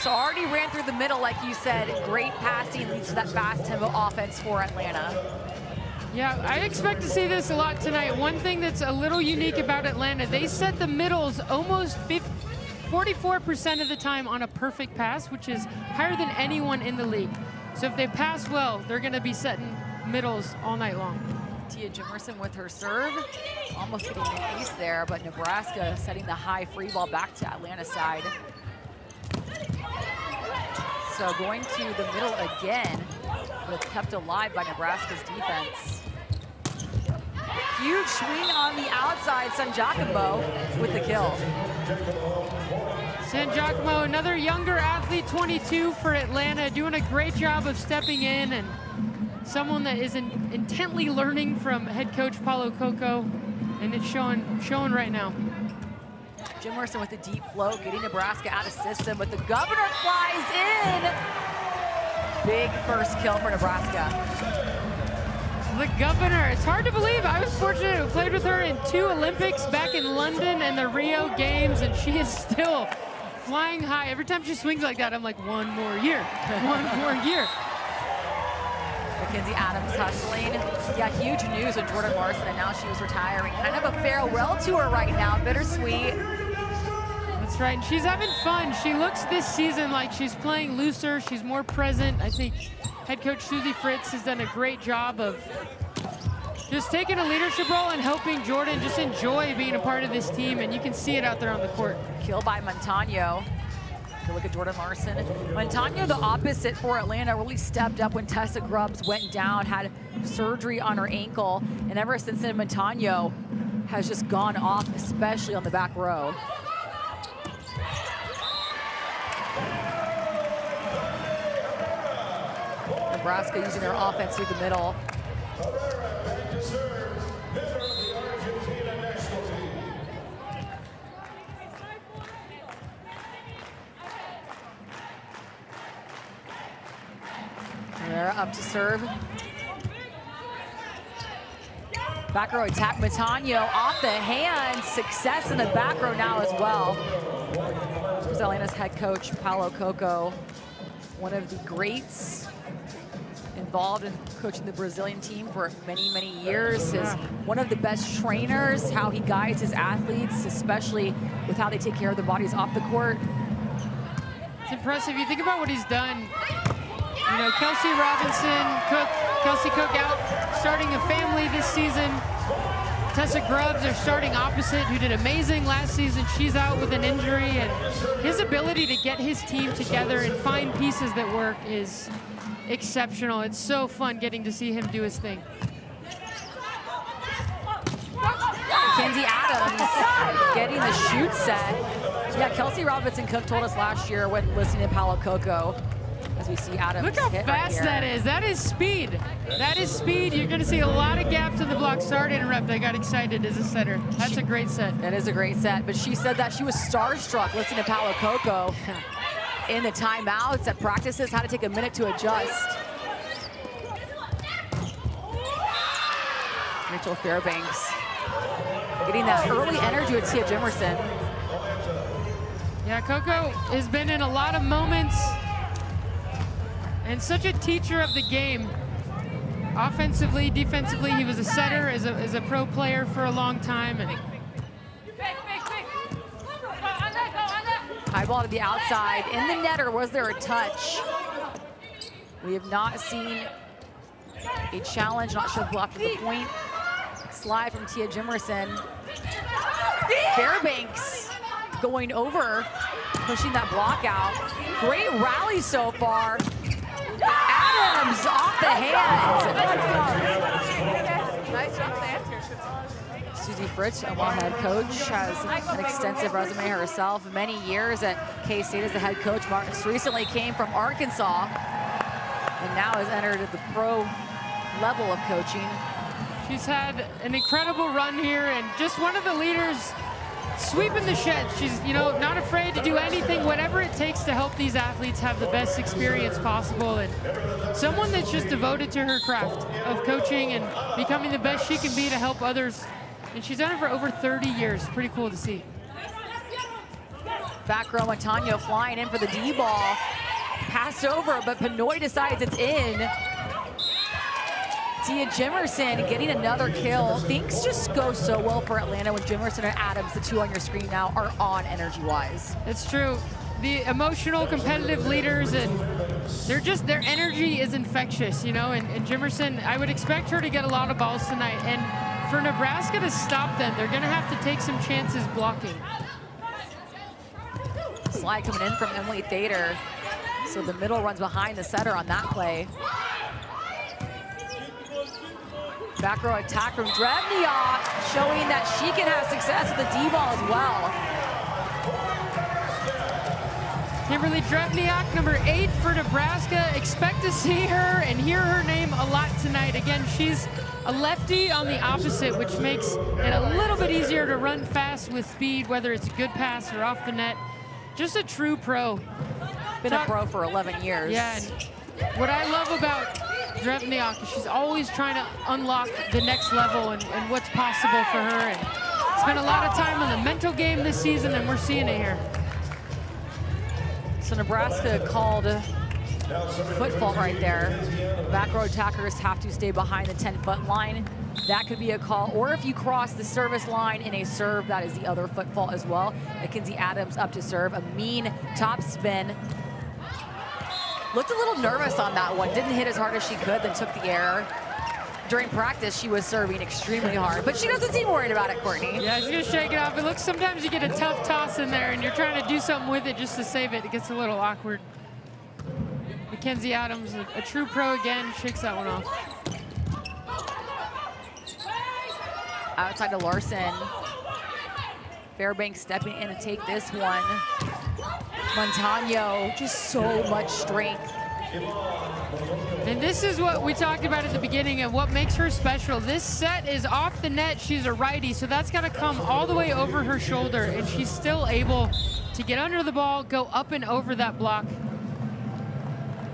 So already ran through the middle, like you said. Great passing leads to that fast tempo offense for Atlanta. Yeah, I expect to see this a lot tonight. One thing that's a little unique about Atlanta, they set the middles almost 44% of the time on a perfect pass, which is higher than anyone in the league. So if they pass well, they're going to be setting middles all night long. Tia Jimerson with her serve, almost getting an ace there, but Nebraska setting the high free ball back to Atlanta side. So going to the middle again, but kept alive by Nebraska's defense. Huge swing on the outside, San Giacomo with the kill. San Giacomo, another younger athlete, 22 for Atlanta, doing a great job of stepping in, and someone that is intently learning from head coach Paulo Coco, and it's showing right now. Jimerson with the deep float, getting Nebraska out of system, but the governor flies in. Big first kill for Nebraska. The governor, it's hard to believe. I was fortunate to have played with her in 2 Olympics back in London and the Rio Games, and she is still flying high. Every time she swings like that, I'm like, one more year, one more year. Mackenzie Adams hustling. Yeah, huge news with Jordan Larson, and now she was retiring. Kind of a farewell to her right now, bittersweet. That's right, and she's having fun. She looks this season like she's playing looser, she's more present. I think head coach Susie Fritz has done a great job of just taking a leadership role and helping Jordan just enjoy being a part of this team, and you can see it out there on the court. Kill by Montano. Look at Jordan Larson. Montano, the opposite for Atlanta, really stepped up when Tessa Grubbs went down, had surgery on her ankle, and ever since then, Montano has just gone off, especially on the back row. Nebraska using their offense through the middle. They're up to serve. Back row attack, Montano off the hand. Success in the back row now as well. Here's Atlanta's head coach, Paulo Coco, one of the greats involved in coaching the Brazilian team for many, many years. Is one of the best trainers, how he guides his athletes, especially with how they take care of their bodies off the court. It's impressive. You think about what he's done. You know, Kelsey Robinson, Kelsey Cook out starting a family this season. Tessa Grubbs are starting opposite, who did amazing last season. She's out with an injury, and his ability to get his team together and find pieces that work is exceptional. It's so fun getting to see him do his thing. Mackenzie Adams getting the shoot set. Yeah, Kelsey Robinson Cook told us last year when listening to Paulo Coco, as we see Adams. Look how fast that is. That is speed. That is speed. You're going to see a lot of gaps in the block. Sorry to interrupt. I got excited as a setter. That's a great set. That is a great set. But she said that she was starstruck listening to Paulo Coco in the timeouts at practices, how to take a minute to adjust. Rachel Fairbanks getting that early energy with Tia Jimerson. Yeah, Coco has been in a lot of moments and such a teacher of the game. Offensively, defensively, he was a setter as a pro player for a long time. And high ball to the outside, in the net, or was there a touch? We have not seen a challenge, not sure who after the point. Slide from Tia Jimerson. Fairbanks going over, pushing that block out. Great rally so far. Adams off the hand. Nice job, Susie Fritz, Omaha head coach, has an extensive resume herself. Many years at K-State as the head coach. Martins recently came from Arkansas and now has entered the pro level of coaching. She's had an incredible run here and just one of the leaders sweeping the shed. She's, you know, not afraid to do anything, whatever it takes to help these athletes have the best experience possible, and someone that's just devoted to her craft of coaching and becoming the best she can be to help others. And she's done it for over 30 years. Pretty cool to see. Back row, Montano flying in for the D ball. Passed over, but Pinoy decides it's in. Tia Jimerson getting another kill. Things just go so well for Atlanta when Jimerson and Adams, the two on your screen now, are on energy-wise. It's true. The emotional, competitive leaders, and their energy is infectious, you know, and Jimerson, I would expect her to get a lot of balls tonight. And for Nebraska to stop them, they're going to have to take some chances blocking. Slide coming in from Emily Thader. So the middle runs behind the setter on that play. Back row attack from Drevniak, showing that she can have success with the D-ball as well. Kimberly Drevniak, number 8 for Nebraska. Expect to see her and hear her name a lot tonight. Again, she's a lefty on the opposite, which makes it a little bit easier to run fast with speed, whether it's a good pass or off the net. Just a true pro. Been a pro for 11 years. Yeah, and what I love about Drevniak is she's always trying to unlock the next level and what's possible for her. And spent a lot of time on the mental game this season, and we're seeing it here. So Nebraska called foot fault right there. Back row attackers have to stay behind the 10-foot line. That could be a call. Or if you cross the service line in a serve, that is the other foot fault as well. Mackenzie Adams up to serve. A mean top spin. Looked a little nervous on that one. Didn't hit as hard as she could, then took the error. During practice, she was serving extremely hard, but she doesn't seem worried about it, Courtney. Yeah, she's gonna shake it off. It looks, sometimes you get a tough toss in there and you're trying to do something with it just to save it. It gets a little awkward. Mackenzie Adams, a true pro again, shakes that one off. Outside to Larson. Fairbanks stepping in to take this one. Montano, just so much strength. And this is what we talked about at the beginning and what makes her special. This set is off the net. She's a righty, so that's got to come all the way over her shoulder, and she's still able to get under the ball, go up and over that block.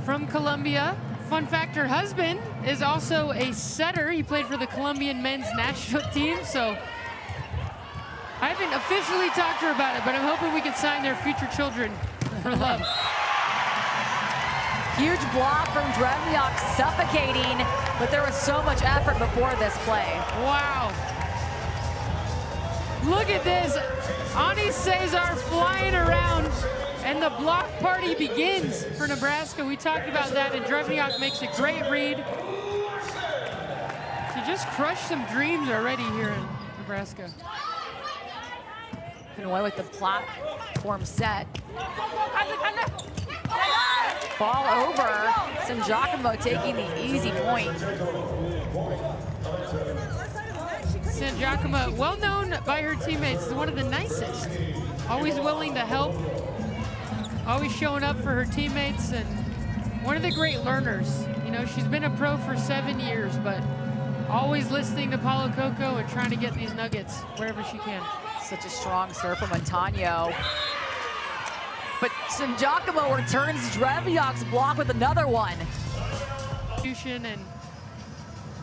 From Columbia, fun fact, her husband is also a setter. He played for the Colombian men's national team, so I haven't officially talked to her about it, but I'm hoping we can sign their future children for love. Huge block from Drevniak, suffocating, but there was so much effort before this play. Wow. Look at this. Ani Cesar flying around, and the block party begins for Nebraska. We talked about that, and Drevniak makes a great read. She just crushed some dreams already here in Nebraska. Away with the platform set. Ball over. Giacomo taking the easy point. Giacomo, well known by her teammates, is one of the nicest. Always willing to help. Always showing up for her teammates, and one of the great learners. You know, she's been a pro for 7 years, but always listening to Paulo Coco and trying to get these nuggets wherever she can. Such a strong serve from Montano. But Giacomo returns Drevniak's block with another one. And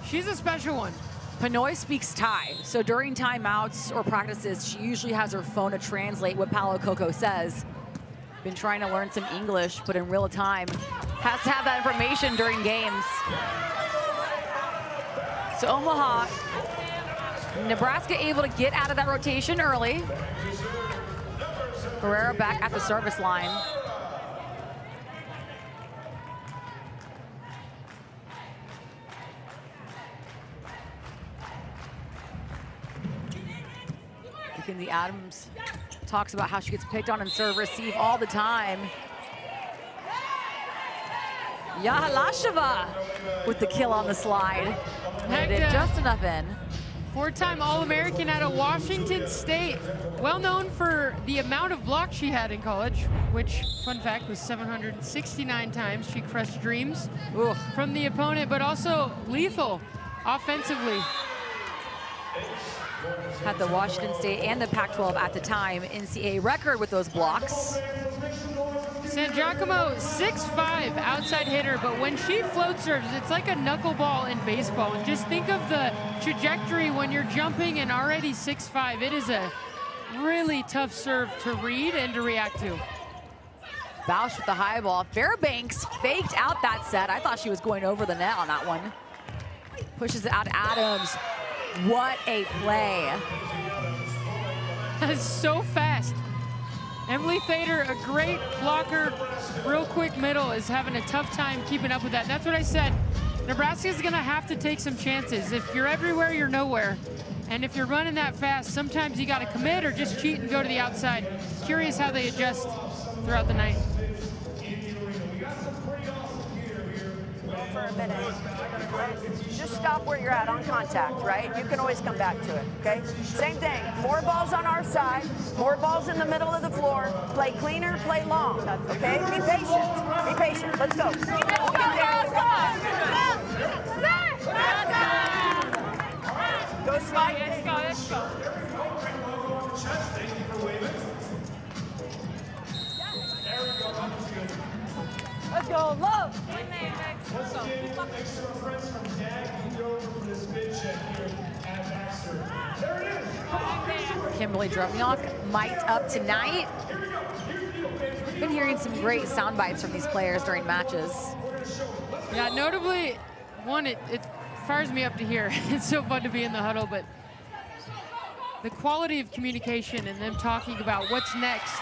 she's a special one. Pinoy speaks Thai, so during timeouts or practices, she usually has her phone to translate what Paulo Coco says. Been trying to learn some English, but in real time, has to have that information during games. So Omaha, Nebraska able to get out of that rotation early. Herrera back at the service line. Mackenzie Adams talks about how she gets picked on and serve receive all the time. Yahalasheva with the kill on the slide. And it did just enough in. 4-time All-American out of Washington State. Well known for the amount of blocks she had in college, which, fun fact, was 769 times. She crushed dreams from the opponent, but also lethal offensively. Had the Washington State and the Pac-12 at the time NCAA record with those blocks. San Giacomo, 6'5", outside hitter, but when she float serves, it's like a knuckleball in baseball. And just think of the trajectory when you're jumping and already 6'5". It is a really tough serve to read and to react to. Bausch with the high ball. Fairbanks faked out that set. I thought she was going over the net on that one. Pushes it out to Adams. What a play. That is so fast. Emily Thader, a great blocker, real quick middle, is having a tough time keeping up with that. That's what I said. Nebraska's gonna have to take some chances. If you're everywhere, you're nowhere. And if you're running that fast, sometimes you gotta commit or just cheat and go to the outside. Curious how they adjust throughout the night. For a minute. Just stop where you're at on contact, right? You can always come back to it, okay? Same thing. More balls on our side, more balls in the middle of the floor. Play cleaner, play long, okay? Be patient. Be patient. Let's go. Go slide. Let's go, let's go. Let's go, love. Let's give extra friends from Dag and go for this bid check here at Baxter. There it is. Kimberly Drobniak mic'd up tonight. Been hearing some great sound bites from these players during matches. Yeah, notably, one, it fires me up to hear. It's so fun to be in the huddle, but the quality of communication and them talking about what's next,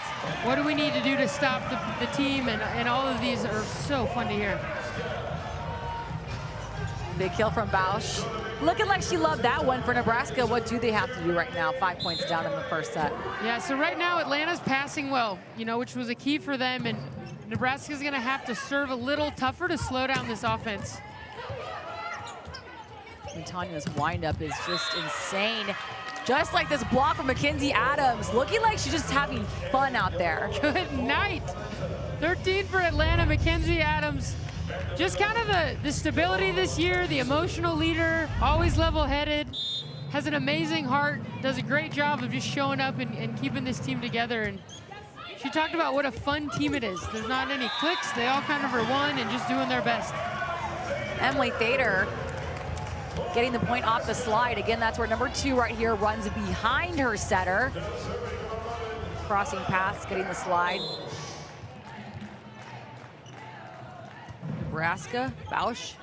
what do we need to do to stop the team, and all of these are so fun to hear. Big kill from Bausch. Looking like she loved that one for Nebraska. What do they have to do right now? 5 points down in the first set. Yeah, so right now Atlanta's passing well, you know, which was a key for them, and Nebraska's gonna have to serve a little tougher to slow down this offense. And Tanya's windup is just insane. Just like this block from Mackenzie Adams, looking like she's just having fun out there. Good night. 13 for Atlanta, Mackenzie Adams. Just kind of the stability this year, the emotional leader, always level-headed, has an amazing heart, does a great job of just showing up and keeping this team together. And she talked about what a fun team it is. There's not any clicks, they all kind of are one and just doing their best. Emily Thader getting the point off the slide. Again, that's where number 2 right here runs behind her setter. Crossing paths, getting the slide. Nebraska, Bausch.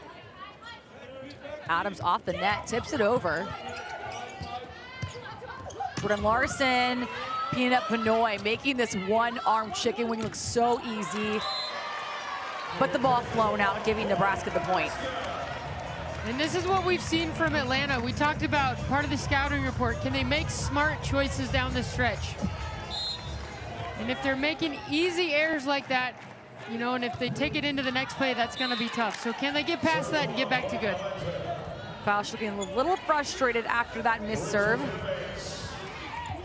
Adams off the net, tips it over. Jordan Larson, Peanut Pinoy making this one-arm chicken wing look so easy. But the ball flown out, giving Nebraska the point. And this is what we've seen from Atlanta. We talked about part of the scouting report. Can they make smart choices down the stretch? And if they're making easy errors like that, you know, and if they take it into the next play, that's going to be tough. So can they get past that and get back to good? Bausch looking a little frustrated after that missed serve.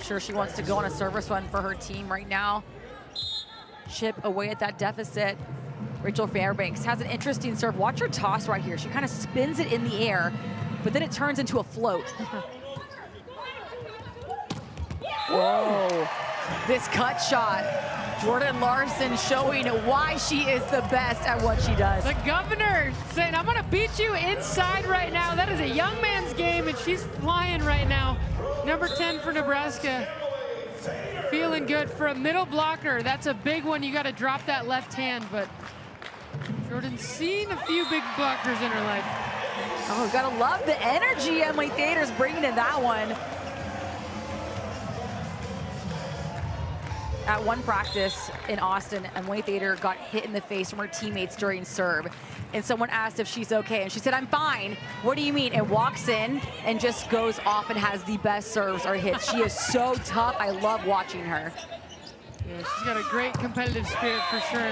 Sure, she wants to go on a service run for her team right now. Chip away at that deficit. Rachel Fairbanks has an interesting serve. Watch her toss right here. She kind of spins it in the air, but then it turns into a float. Whoa, this cut shot. Jordan Larson showing why she is the best at what she does. The governor saying, I'm gonna beat you inside right now. That is a young man's game, and she's flying right now. Number 10 for Nebraska. Feeling good for a middle blocker. That's a big one. You gotta drop that left hand, but Jordan's seen a few big blockers in her life. Oh, gotta love the energy Emily Thader's bringing in that one. At one practice in Austin, Emily Thader got hit in the face from her teammates during serve. And someone asked if she's okay, and she said, I'm fine. What do you mean? And walks in and just goes off and has the best serves or hits. She is so tough. I love watching her. Yeah, she's got a great competitive spirit for sure.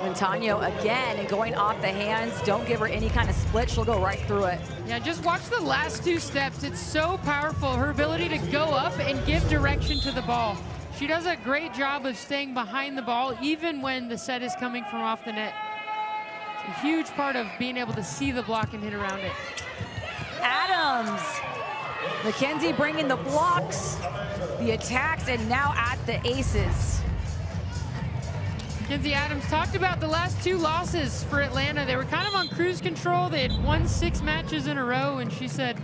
Montano again and going off the hands. Don't give her any kind of split. She'll go right through it. Yeah, just watch the last 2 steps. It's so powerful, her ability to go up and give direction to the ball. She does a great job of staying behind the ball, even when the set is coming from off the net. It's a huge part of being able to see the block and hit around it. Adams. Mackenzie bringing the blocks, the attacks, and now at the aces. Mackenzie Adams talked about the last 2 losses for Atlanta. They were kind of on cruise control. They had won 6 matches in a row, and she said,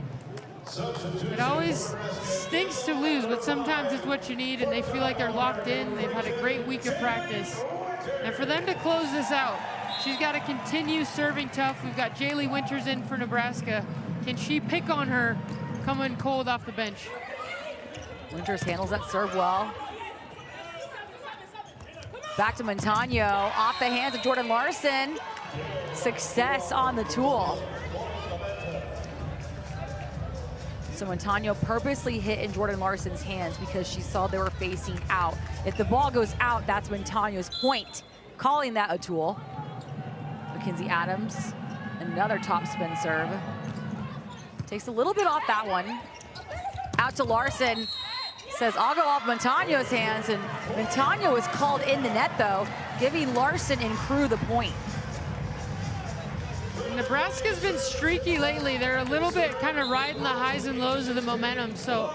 It always stinks to lose, but sometimes it's what you need, and they feel like they're locked in. They've had a great week of practice. And for them to close this out, she's got to continue serving tough. We've got Jaylee Winters in for Nebraska. Can she pick on her coming cold off the bench? Winters handles that serve well. Back to Montano, off the hands of Jordan Larson. Success on the tool. So Montano purposely hit in Jordan Larson's hands because she saw they were facing out. If the ball goes out, that's Montano's point. Calling that a tool. Mackenzie Adams, another top spin serve. Takes a little bit off that one. Out to Larson. Says, I'll go off Montano's hands, and Montano was called in the net, though, giving Larson and crew the point. Nebraska's been streaky lately. They're a little bit kind of riding the highs and lows of the momentum. So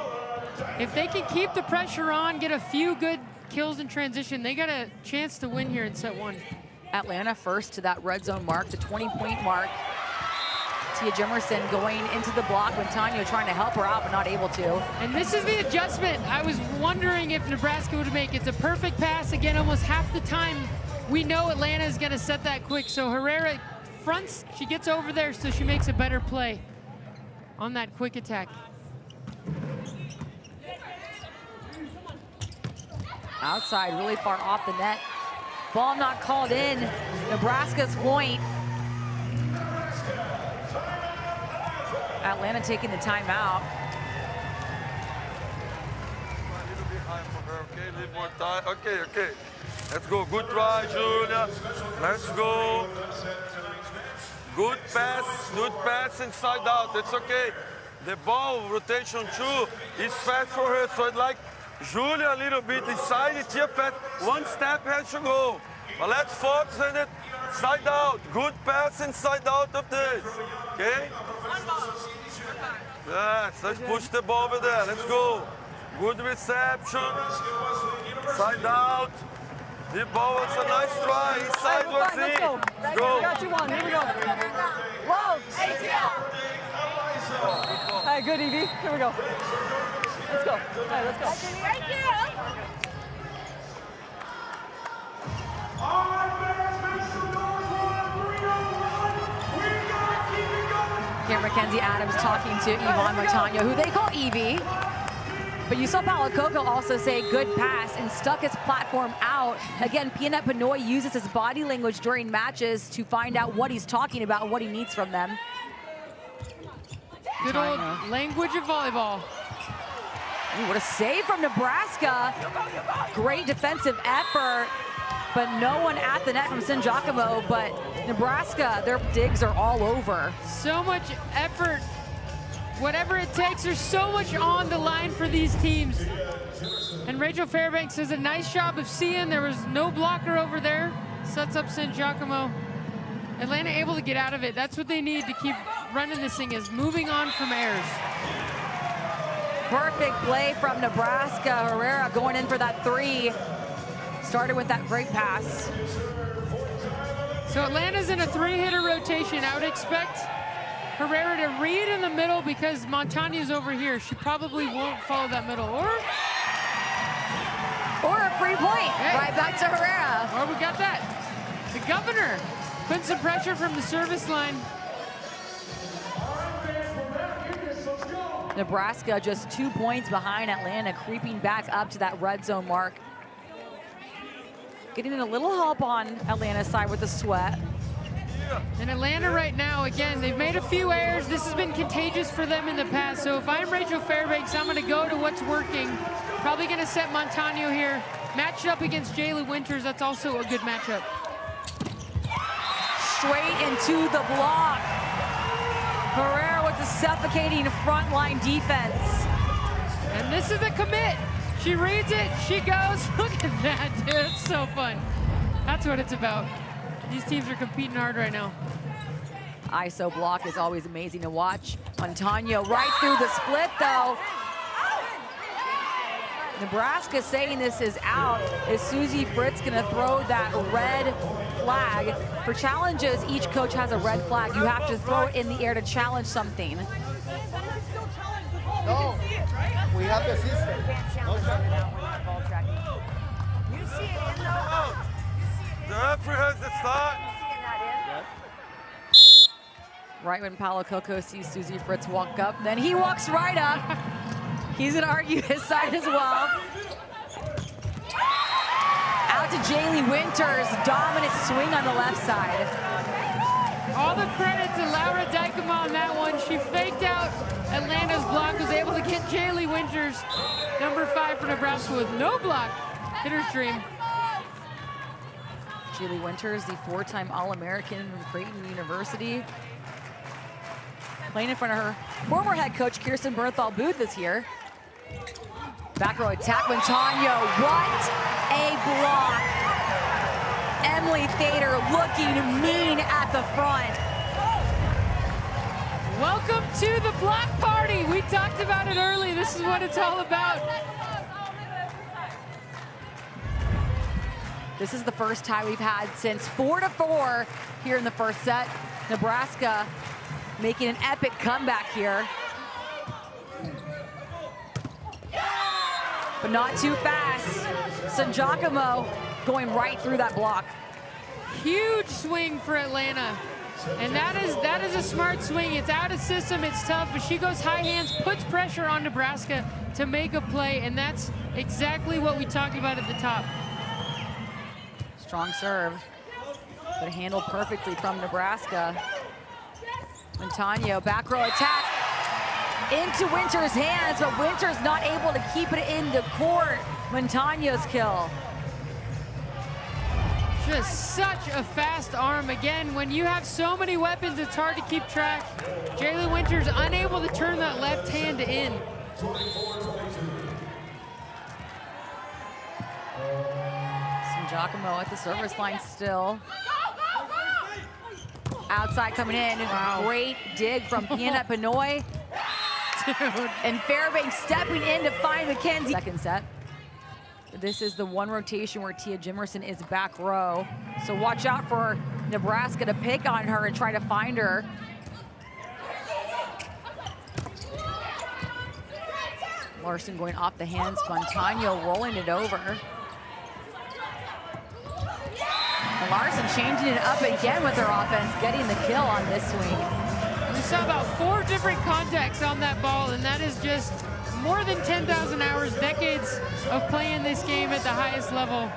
if they can keep the pressure on, get a few good kills in transition, they got a chance to win here in set one. Atlanta first to that red zone mark, the 20-point mark. Tia Jimerson going into the block. Montano trying to help her out, but not able to. And this is the adjustment I was wondering if Nebraska would make. It's a perfect pass. Again, almost half the time we know Atlanta is going to set that quick. So Herrera fronts, she gets over there, so she makes a better play on that quick attack. Outside, really far off the net. Ball not called in. Nebraska's point. Atlanta taking the timeout. A little bit high for her, okay? Leave more time. Okay, okay. Let's go. Good try, Julia. Let's go. Good pass inside out. It's okay. The ball rotation too is fast for her, so I'd like Julia a little bit inside it. Tia fast. One step has to go. But let's focus on it. Side out. Good pass inside out of this. Okay? Yes, let's push the ball over there. Let's go. Good reception. Side out. The ball was a nice try. Inside, Let's go. Let's go. We got you one. Here we go. Whoa. All right, good, Evie. Here we go. Let's go. All right, let's go. All right, fans, make some noise for 301. We gotta keep it going. Here, Mackenzie Adams talking to Yvonne Montano, who they call Evie. But you saw Paolo Coco also say good pass and stuck his platform out. Again, Pianette Pinoy uses his body language during matches to find out what he's talking about and what he needs from them. Good old language of volleyball. Ooh, what a save from Nebraska. Great defensive effort, but no one at the net from San Giacomo. But Nebraska, their digs are all over. So much effort. Whatever it takes, there's so much on the line for these teams. And Rachel Fairbanks does a nice job of seeing there was no blocker over there. Sets up San Giacomo. Atlanta able to get out of it. That's what they need to keep running this thing, is moving on from errors. Perfect play from Nebraska. Herrera going in for that three. Started with that great pass. So Atlanta's in a three-hitter rotation. I would expect Herrera to read in the middle because Montano's over here. She probably won't follow that middle. Or a free point. Hey. Right back to Herrera. Or we got that. The governor putting some pressure from the service line. Nebraska just 2 points behind Atlanta, creeping back up to that red zone mark. Getting in a little help on Atlanta's side with the sweat. And Atlanta right now, again, they've made a few errors. This has been contagious for them in the past. So if I'm Rachel Fairbanks, I'm going to go to what's working. Probably going to set Montano here. Matched up against Jaylee Winters. That's also a good matchup. Straight into the block. Herrera with the suffocating frontline defense. And this is a commit. She reads it, she goes. Look at that, dude. It's so fun. That's what it's about. These teams are competing hard right now. ISO block is always amazing to watch. Montano right through the split, though. Nebraska saying this is out. Is Susie Fritz going to throw that red flag? For challenges, each coach has a red flag. You have to throw it in the air to challenge something. We have the system. You can't challenge under that one with ball tracking. You see it in though. The referee has the start. Seeing that in. Right when Paulo Coco sees Susie Fritz walk up, then he walks right up. He's gonna argue his side as well. Out to Jaylee Winters, dominant swing on the left side. All the credit to Laura Dykema on that one. She faked out Atlanta's block, was able to get Jaylee Winters, number 5 for Nebraska, with no block. Hitter's dream. Jaylee Winters, the 4-time All-American from Creighton University. Playing in front of her former head coach, Kirsten Berthal Booth, this year. Back row attack, Montano, what a block. Emily Thader looking mean at the front. Welcome to the block party. We talked about it early. This is what it's all about. This is the first tie we've had since 4-4 here in the first set. Nebraska making an epic comeback here. But not too fast. Sangiacomo going right through that block. Huge swing for Atlanta. And that is a smart swing. It's out of system, it's tough, but she goes high hands, puts pressure on Nebraska to make a play, and that's exactly what we talked about at the top. Strong serve, but handled perfectly from Nebraska. Montano, back row attack into Winters' hands, but Winters not able to keep it into court. Montano's kill. Just such a fast arm. Again, when you have so many weapons, it's hard to keep track. Jaylee Winters unable to turn that left hand in. Sangiacomo at the service line still. Outside coming in, Wow. Great dig from Pianette Pinoy. Dude. And Fairbanks stepping in to find McKenzie. Second set. This is the one rotation where Tia Jimerson is back row. So watch out for Nebraska to pick on her and try to find her. Larson going off the hands, Montano rolling it over. And Larson changing it up again with her offense, getting the kill on this swing. We saw about 4 different contacts on that ball, and that is just more than 10,000 hours, decades of playing this game at the highest level.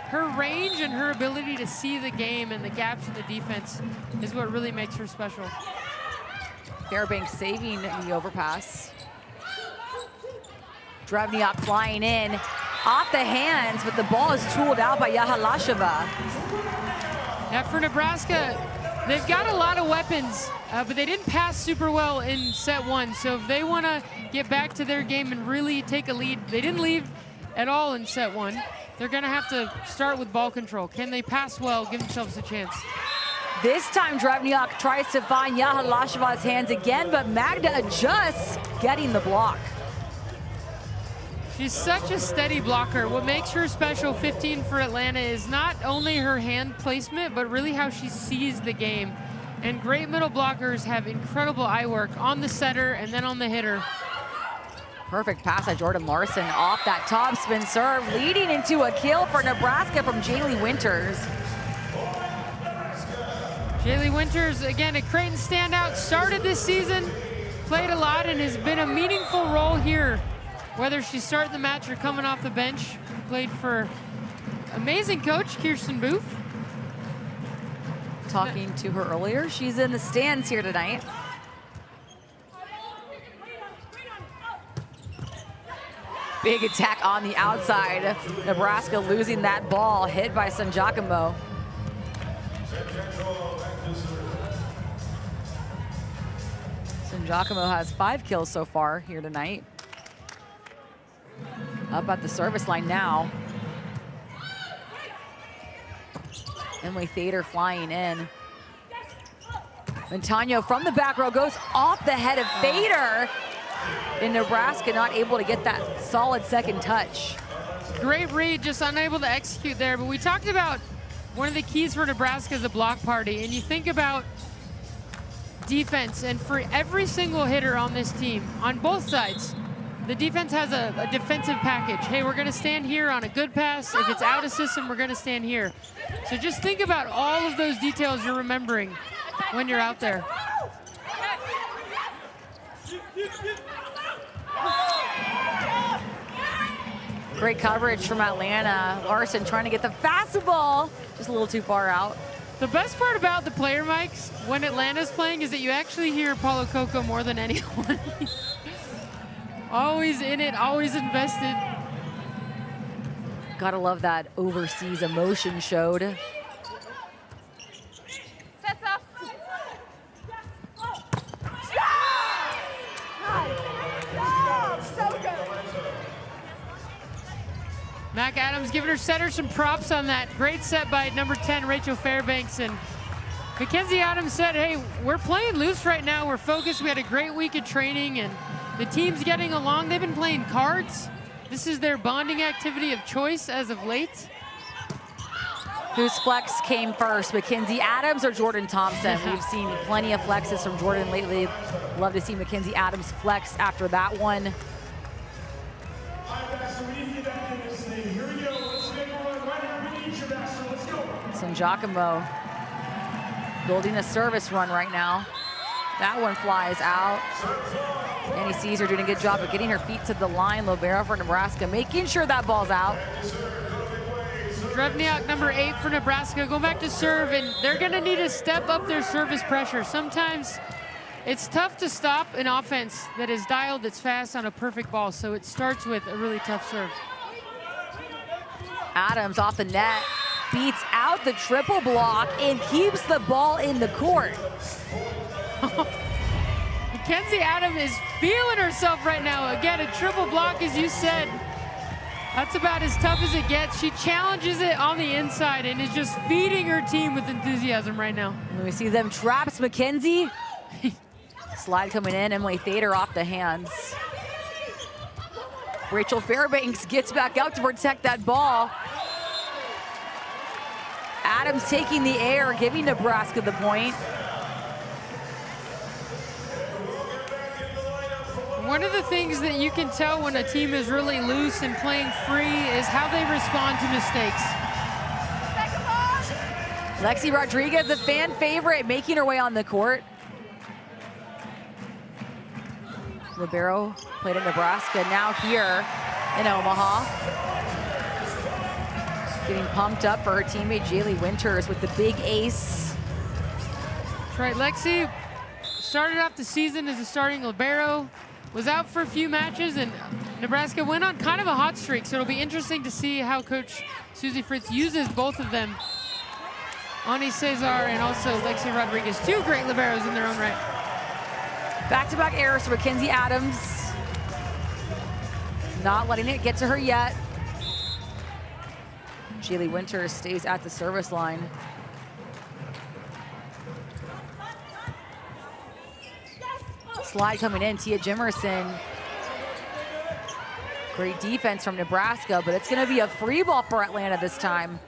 Her range and her ability to see the game and the gaps in the defense is what really makes her special. Fairbanks saving the overpass. Drevniak flying in off the hands, but the ball is tooled out by Yahalasheva. Now for Nebraska, they've got a lot of weapons, but they didn't pass super well in set 1. So if they want to get back to their game and really take a lead, they didn't lead at all in set 1. They're going to have to start with ball control. Can they pass well, give themselves a chance? This time Drevniak tries to find Yahalasheva's hands again, but Magda adjusts, getting the block. She's such a steady blocker. What makes her special, 15 for Atlanta, is not only her hand placement, but really how she sees the game. And great middle blockers have incredible eye work on the setter and then on the hitter. Perfect pass by Jordan Larson off that top spin serve, leading into a kill for Nebraska from Jaylee Winters. Jaylee Winters, again, a Creighton standout, started this season, played a lot, and has been a meaningful role here. Whether she's starting the match or coming off the bench, played for amazing coach Kirsten Booth. Talking to her earlier, she's in the stands here tonight. Big attack on the outside. Nebraska losing that ball, hit by Sangiacomo. Sangiacomo has 5 kills so far here tonight. Up at the service line now. Emily Thader flying in. Montano from the back row goes off the head of Thader. And Nebraska not able to get that solid second touch. Great read, just unable to execute there. But we talked about one of the keys for Nebraska is the block party. And you think about defense, and for every single hitter on this team, on both sides, the defense has a defensive package. Hey, we're gonna stand here on a good pass. If it's out of system, we're gonna stand here. So just think about all of those details you're remembering when you're out there. Great coverage from Atlanta. Larson trying to get the fastball, just a little too far out. The best part about the player mics when Atlanta's playing is that you actually hear Paulo Coco more than anyone. Always in it, always invested. Gotta love that overseas emotion showed. Sets up. So good. Mac Adams giving her setter some props on that. Great set by number 10, Rachel Fairbanks. And Mackenzie Adams said, hey, we're playing loose right now. We're focused. We had a great week of training, and the team's getting along. They've been playing cards. This is their bonding activity of choice as of late. Whose flex came first, Mackenzie Adams or Jordan Thompson? We've seen plenty of flexes from Jordan lately. Love to see Mackenzie Adams flex after that one. San Giacomo building a service run right now. That one flies out. Annie Caesar doing a good job of getting her feet to the line. Lobero for Nebraska, making sure that ball's out. Drevniak, number 8 for Nebraska, going back to serve, and they're gonna need to step up their service pressure. Sometimes it's tough to stop an offense that is dialed, that's fast on a perfect ball, so it starts with a really tough serve. Adams off the net, beats out the triple block and keeps the ball in the court. Mackenzie Adams is feeling herself right now. Again, a triple block, as you said. That's about as tough as it gets. She challenges it on the inside and is just feeding her team with enthusiasm right now. And we see them traps Mackenzie. Slide coming in, Emily Thader off the hands. Rachel Fairbanks gets back out to protect that ball. Adams taking the air, giving Nebraska the point. One of the things that you can tell when a team is really loose and playing free is how they respond to mistakes. Lexi Rodriguez, the fan favorite, making her way on the court. Libero played at Nebraska, now here in Omaha. Getting pumped up for her teammate Jaylee Winters with the big ace. That's right, Lexi started off the season as a starting libero, was out for a few matches, and Nebraska went on kind of a hot streak, so it'll be interesting to see how Coach Susie Fritz uses both of them. Ani Cesar and also Lexi Rodriguez, two great liberos in their own right. Back-to-back errors for Mackenzie Adams. Not letting it get to her yet. Jaylee Winters stays at the service line. Slide coming in, Tia Jimerson. Great defense from Nebraska, but it's gonna be a free ball for Atlanta this time.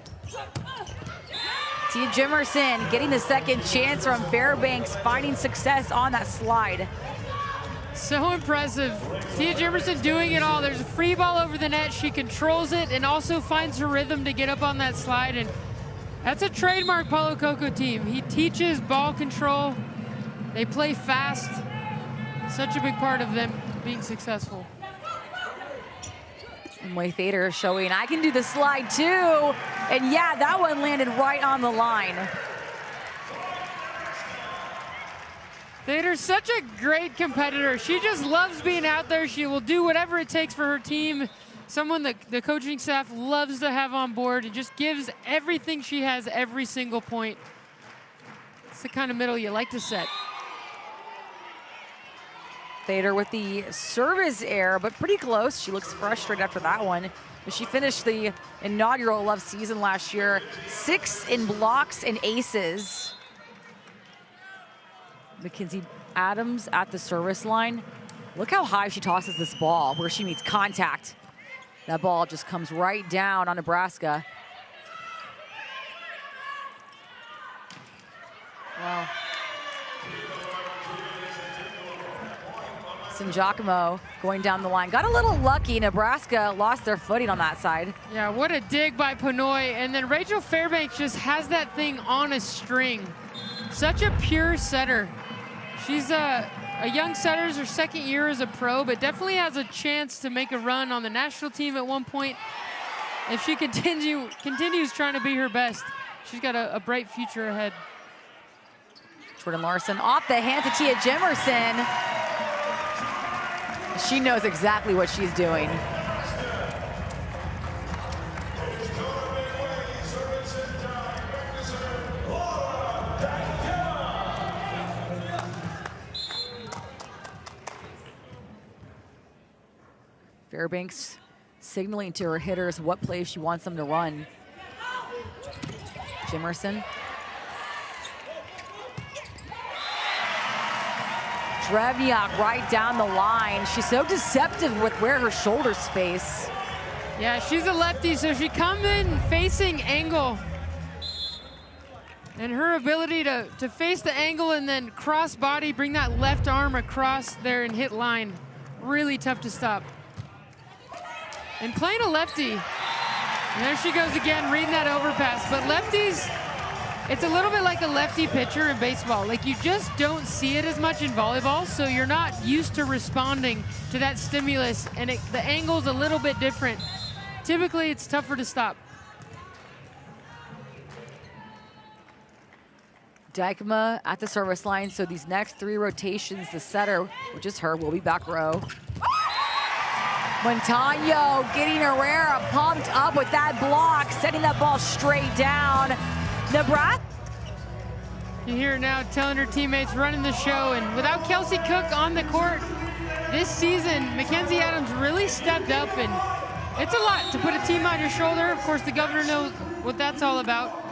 Tia Jimerson getting the second chance from Fairbanks, finding success on that slide. So impressive. Tia Jimerson doing it all. There's a free ball over the net. She controls it and also finds her rhythm to get up on that slide. And that's a trademark Paulo Coco team. He teaches ball control. They play fast. Such a big part of them being successful. Emily Thader showing I can do the slide too. And yeah, that one landed right on the line. Thader's such a great competitor. She just loves being out there. She will do whatever it takes for her team. Someone that the coaching staff loves to have on board and just gives everything she has every single point. It's the kind of middle you like to set. Thader with the service error, but pretty close. She looks frustrated after that one. But she finished the inaugural Love season last year, 6 in blocks and aces. Mackenzie Adams at the service line. Look how high she tosses this ball where she meets contact. That ball just comes right down on Nebraska. Wow. Sangiacomo going down the line. Got a little lucky. Nebraska lost their footing on that side. Yeah, what a dig by Pinoy. And then Rachel Fairbanks just has that thing on a string. Such a pure setter. She's a young setter, her second year as a pro, but definitely has a chance to make a run on the national team at one point. If she continues trying to be her best, she's got a bright future ahead. Jordan Larson off the hand to Tia Jimerson. She knows exactly what she's doing. Fairbanks signaling to her hitters what plays she wants them to run. Jimerson. Drevniak right down the line. She's so deceptive with where her shoulders face. Yeah, she's a lefty, so she comes in facing angle. And her ability to face the angle and then cross body, bring that left arm across there and hit line. Really tough to stop. And playing a lefty. And there she goes again, reading that overpass. But lefties, it's a little bit like a lefty pitcher in baseball. Like, you just don't see it as much in volleyball, so you're not used to responding to that stimulus, and the angle's a little bit different. Typically, it's tougher to stop. Dykema at the service line, so these next 3 rotations, the setter, which is her, will be back row. Montano getting Herrera pumped up with that block, setting that ball straight down. Nebraska. You hear her now telling her teammates, running the show, and without Kelsey Cook on the court this season, Mackenzie Adams really stepped up, and it's a lot to put a team on your shoulder. Of course, the governor knows what that's all about.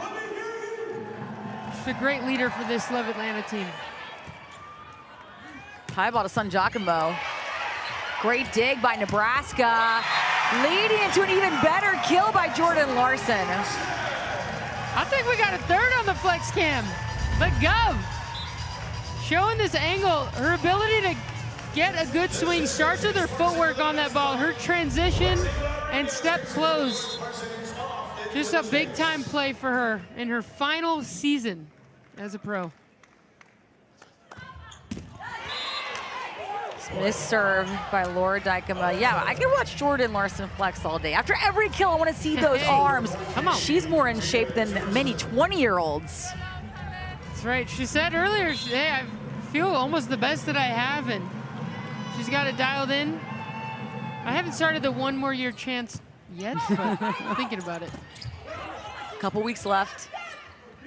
She's a great leader for this LOVB Atlanta team. High ball to Sangiacomo. Great dig by Nebraska, leading into an even better kill by Jordan Larson. I think we got a third on the flex cam. But Gov, showing this angle, her ability to get a good swing starts with her footwork on that ball, her transition and step close. Just a big time play for her in her final season as a pro. Missed serve by Laura Dykema. Yeah, I can watch Jordan Larson flex all day. After every kill, I want to see those arms. Come on. She's more in shape than many 20-year-olds. That's right. She said earlier, hey, I feel almost the best that I have, and she's got it dialed in. I haven't started the one more year chance yet, but I'm thinking about it. Couple weeks left.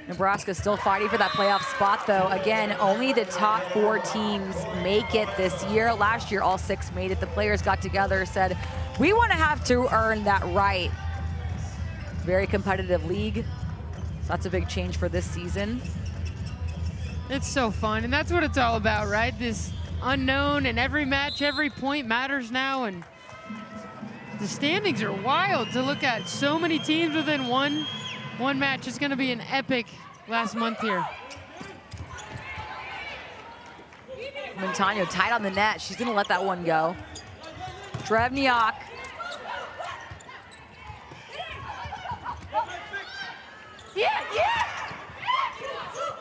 Nebraska still fighting for that playoff spot, though. Again, only the top 4 teams make it this year. Last year, all 6 made it. The players got together, said, we want to have to earn that right. Very competitive league. So that's a big change for this season. It's so fun, and that's what it's all about, right? This unknown, and every match, every point matters now, and the standings are wild to look at. So many teams within one match. Is going to be an epic last month here. Montano tight on the net. She's going to let that one go. Drevniak. Yeah.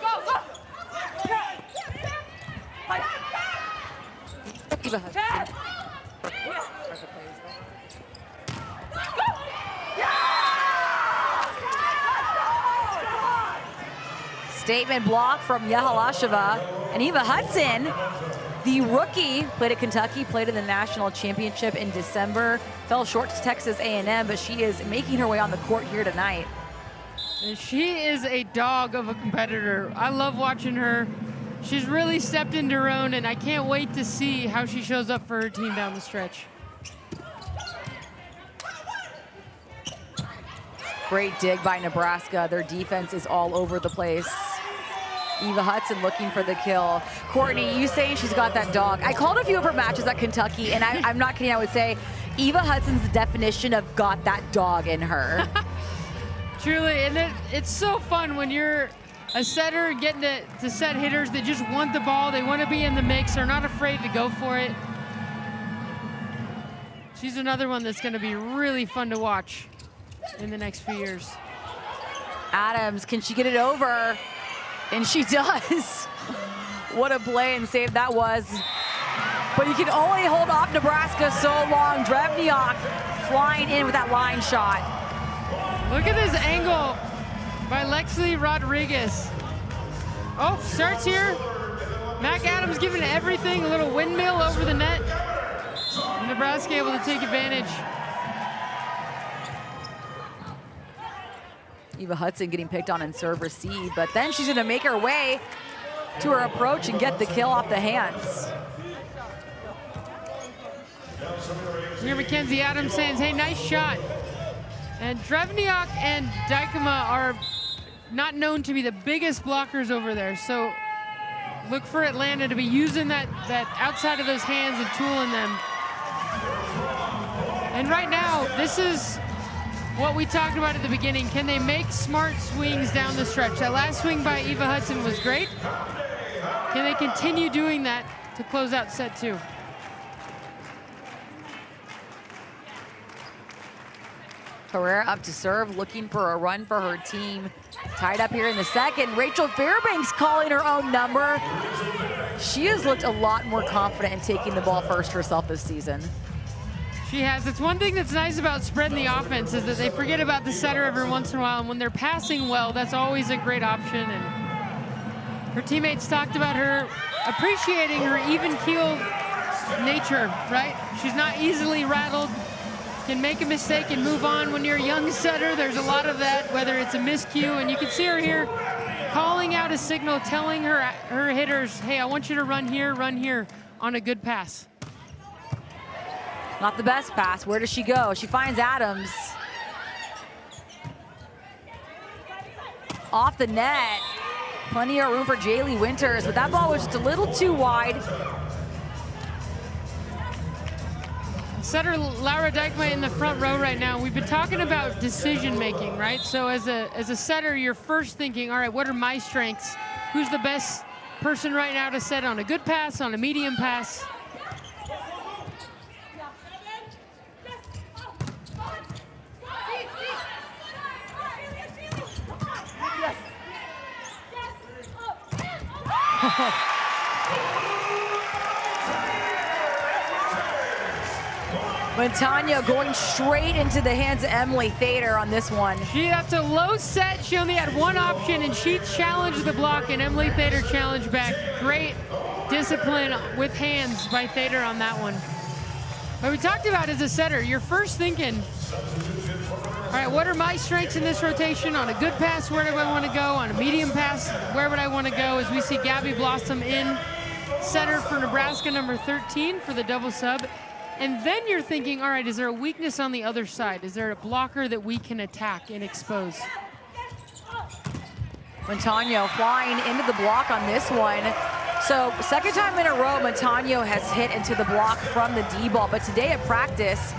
Go. Statement block from Yehalasheva. And Eva Hudson, the rookie, played at Kentucky, played in the national championship in December, fell short to Texas A&M, but she is making her way on the court here tonight. And she is a dog of a competitor. I love watching her. She's really stepped into her own, and I can't wait to see how she shows up for her team down the stretch. Great dig by Nebraska. Their defense is all over the place. Eva Hudson looking for the kill. Courtney, you saying she's got that dog. I called a few of her matches at Kentucky, and I'm not kidding. I would say Eva Hudson's the definition of got that dog in her. Truly, and it's so fun when you're a setter getting to set hitters that just want the ball. They want to be in the mix. They're not afraid to go for it. She's another one that's going to be really fun to watch in the next few years. Adams, can she get it over? And she does. What a play and save that was. But you can only hold off Nebraska so long. Drevniak flying in with that line shot. Look at this angle by Lexi Rodriguez. Oh, starts here. Mac Adams giving everything, a little windmill over the net. Nebraska able to take advantage. Eva Hudson getting picked on in serve receive, but then she's gonna make her way to her approach and get the kill off the hands. Here Mackenzie Adams saying, hey, nice shot. And Drevniak and Dykema are not known to be the biggest blockers over there, so look for Atlanta to be using that outside of those hands and tooling them. And right now, this is what we talked about at the beginning. Can they make smart swings down the stretch? That last swing by Eva Hudson was great. Can they continue doing that to close out set 2? Herrera up to serve, looking for a run for her team. Tied up here in the second. Rachel Fairbanks calling her own number. She has looked a lot more confident in taking the ball first herself this season. She has. It's one thing that's nice about spreading the offense is that they forget about the setter every once in a while, and when they're passing well, that's always a great option. And her teammates talked about her appreciating her even-keeled nature, right? She's not easily rattled, can make a mistake and move on. When you're a young setter, there's a lot of that, whether it's a miscue, and you can see her here calling out a signal, telling her hitters, hey, I want you to run here on a good pass. Not the best pass. Where does she go? She finds Adams. Off the net. Plenty of room for Jaylee Winters, but that ball was just a little too wide. Setter Laura Dykema in the front row right now. We've been talking about decision making, right? So as a setter, you're first thinking, all right, what are my strengths? Who's the best person right now to set on a good pass, on a medium pass? Montano going straight into the hands of Emily Thader on this one. That's a low set. She only had one option, and she challenged the block, and Emily Thader challenged back. Great discipline with hands by Thader on that one. What we talked about as a setter, you're first thinking, all right, what are my strengths in this rotation? On a good pass, where do I want to go? On a medium pass, where would I want to go? As we see Gabby Blossom in, setter for Nebraska, number 13 for the double sub. And then you're thinking, all right, is there a weakness on the other side? Is there a blocker that we can attack and expose? Montano flying into the block on this one. So second time in a row, Montano has hit into the block from the D-ball. But today at practice,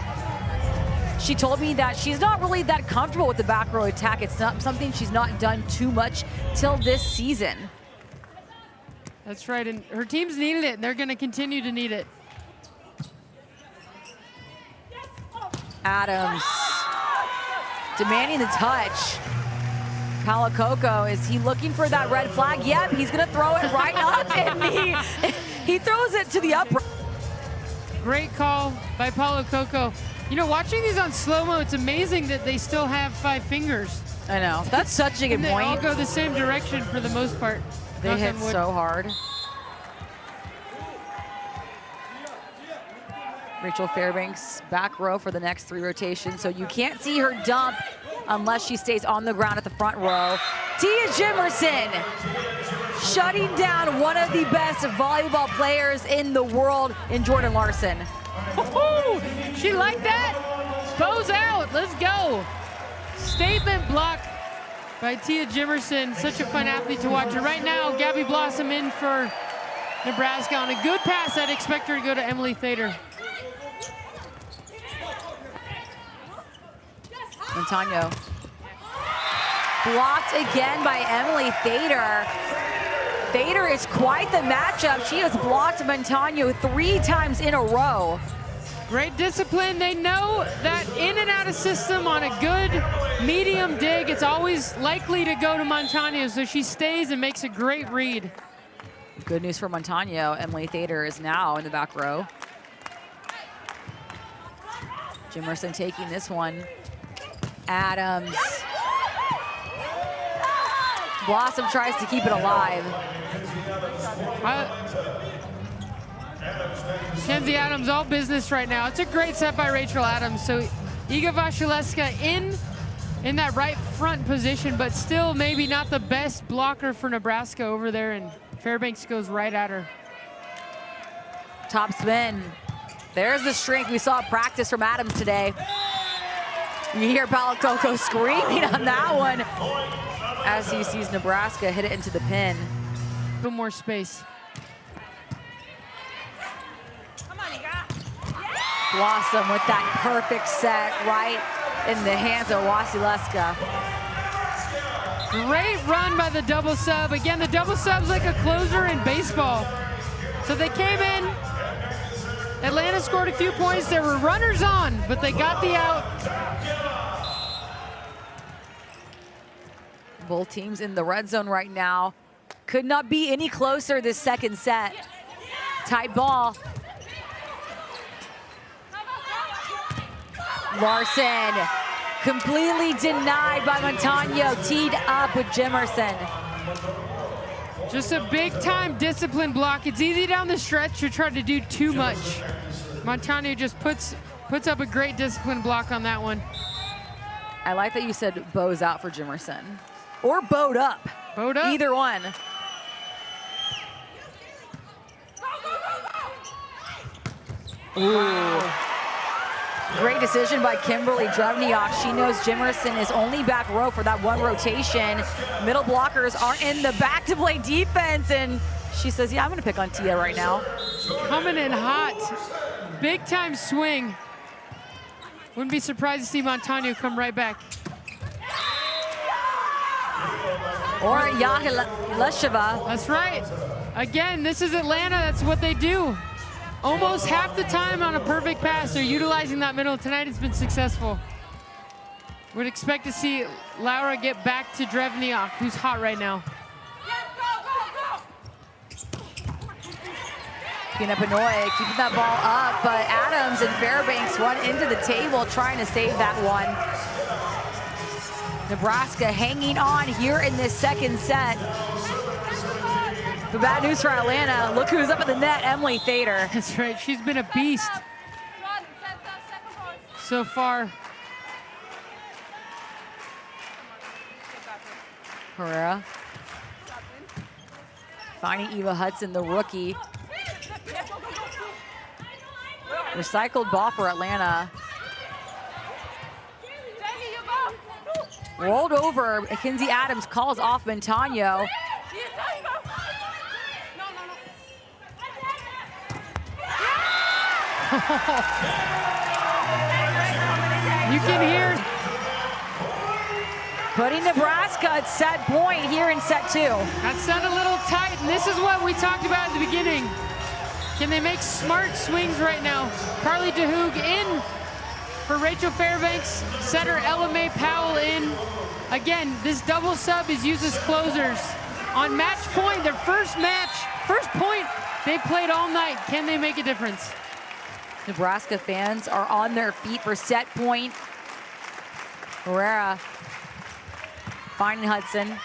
she told me that she's not really that comfortable with the back row attack. It's not something she's not done too much till this season. That's right, and her team's needed it, and they're gonna continue to need it. Adams demanding the touch. Palakoko, is he looking for that red flag? Yep, he's gonna throw it right up, and he throws it to the upright. Great call by Palakoko. You know, watching these on slow-mo, it's amazing that they still have 5 fingers. I know, that's such a good and point. They all go the same direction for the most part. They hit so hard. Rachel Fairbanks back row for the next 3 rotations, so you can't see her dump unless she stays on the ground at the front row. Tia Jimerson shutting down one of the best volleyball players in the world in Jordan Larson. She liked that. Bows out. Let's go. Statement block by Tia Jimerson. Such a fun athlete to watch. And right now, Gabby Blossom in for Nebraska on a good pass. I'd expect her to go to Emily Thader. Montano blocked again by Emily Thader. Thader is quite the matchup. She has blocked Montano 3 times in a row. Great discipline. They know that in and out of system on a good medium dig, it's always likely to go to Montano, so she stays and makes a great read. Good news for Montano. Emily Thader is now in the back row. Jimerson taking this one. Adams. Blossom tries to keep it alive. Kenzie Adams all business right now. It's a great set by Rachel Adams. So Iga Vasilevska in that right front position, but still maybe not the best blocker for Nebraska over there, and Fairbanks goes right at her. Top spin. There's the strength we saw at practice from Adams today. You hear Paulo Coco screaming on that one as he sees Nebraska hit it into the pin. A little more space. Blossom with that perfect set right in the hands of Wasilewska. Great run by the double sub. Again, the double sub's like a closer in baseball. So they came in, Atlanta scored a few points, there were runners on, but they got the out. Both teams in the red zone right now. Could not be any closer this second set. Tight ball. Larson completely denied by Montano, teed up with Jimerson. Just a big time discipline block. It's easy down the stretch to try to do too much. Montano just puts up a great discipline block on that one. I like that you said bows out for Jimerson. Or bowed up. Bowed up. Either one. Ooh. Wow. Great decision by Kimberly Drevniak. She knows Jimerson is only back row for that one rotation. Middle blockers aren't in the back to play defense, and she says, yeah, I'm gonna pick on Tia right now. Coming in hot. Big time swing. Wouldn't be surprised to see Montano come right back. Or Yahilesheva. That's right. Again, this is Atlanta, that's what they do. Almost half the time on a perfect pass, they're utilizing that middle. Tonight it's been successful. Would expect to see Laura get back to Drevniak, who's hot right now. Pina Benoit keeping that ball up, but Adams and Fairbanks run into the table trying to save that one. Nebraska hanging on here in this second set. The bad news for Atlanta, look who's up at the net, Emily Thader. That's right, she's been a beast so far. Herrera. Finding Eva Hudson, the rookie. Recycled ball for Atlanta. Rolled over, Mackenzie Adams calls off Montano. You can hear. Putting Nebraska at set point here in set two. That sounded a little tight, and this is what we talked about at the beginning. Can they make smart swings right now? Carly DeHoog in for Rachel Fairbanks. Setter Ella Mae Powell in. Again, this double sub is used as closers. On match point, their first point they played all night. Can they make a difference? Nebraska fans are on their feet for set point. Herrera finding Hudson.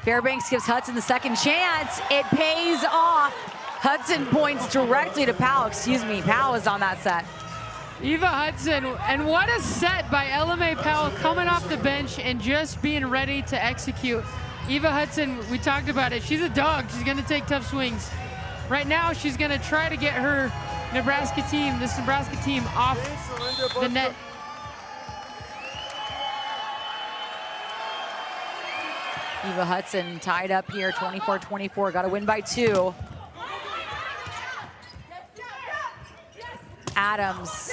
Fairbanks gives Hudson the second chance. It pays off. Hudson points directly to Powell. Excuse me, Powell is on that set. Eva Hudson, and what a set by Ella Mae Powell coming off the bench and just being ready to execute. Eva Hudson, we talked about it, she's a dog. She's gonna take tough swings. Right now, she's gonna try to get her Nebraska team off the net. Eva Hudson tied up here, 24-24, got to win by 2. Adams.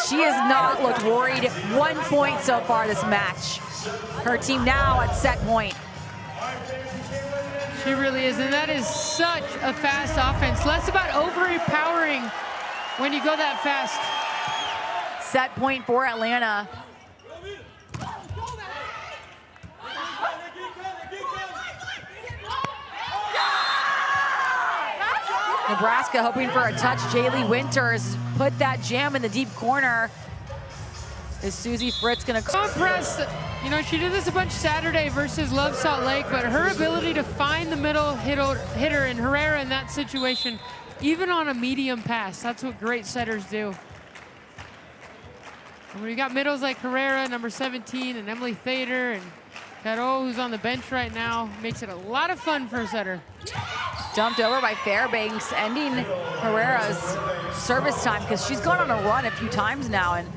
She has not looked worried. 1 point so far this match. Her team now at set point. She really is, and that is such a fast offense. Less about overpowering when you go that fast. Set point for Atlanta. Nebraska hoping for a touch. Jaylee Winters put that jam in the deep corner. Is Susie Fritz gonna press? You know, she did this a bunch Saturday versus Love Salt Lake, but her ability to find the middle hitter and Herrera in that situation, even on a medium pass, that's what great setters do. And when you got middles like Herrera, number 17, and Emily Thader, and Caro, who's on the bench right now, makes it a lot of fun for a setter. Dumped over by Fairbanks, ending Herrera's service time because she's gone on a run a few times now, and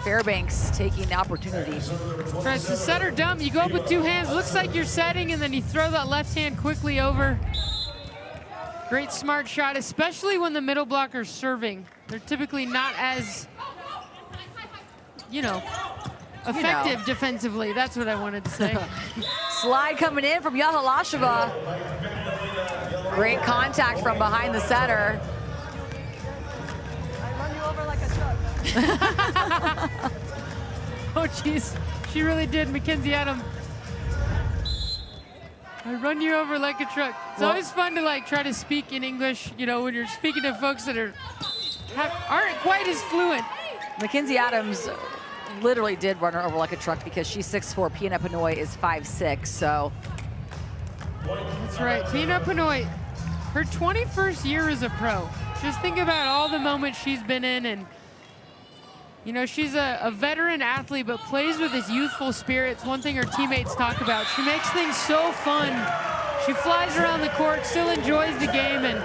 Fairbanks taking the opportunity. Right, so setter dump, you go up with two hands, looks like you're setting, and then you throw that left hand quickly over. Great smart shot, especially when the middle blocker's serving. They're typically not as, you know, effective defensively. That's what I wanted to say. Slide coming in from Yahalasheva. Great contact from behind the setter. I run you over like a truck. Oh, jeez. She really did, Mackenzie Adams. I run you over like a truck. It's always fun to like try to speak in English, you know, when you're speaking to folks that aren't quite as fluent. Mackenzie Adams literally did run her over like a truck because she's 6'4", Pina Pinoy is 5'6", so. That's right, Pina Pinoy, her 21st year as a pro. Just think about all the moments she's been in, and you know, she's a veteran athlete, but plays with this youthful spirit. It's one thing her teammates talk about. She makes things so fun. She flies around the court, still enjoys the game, and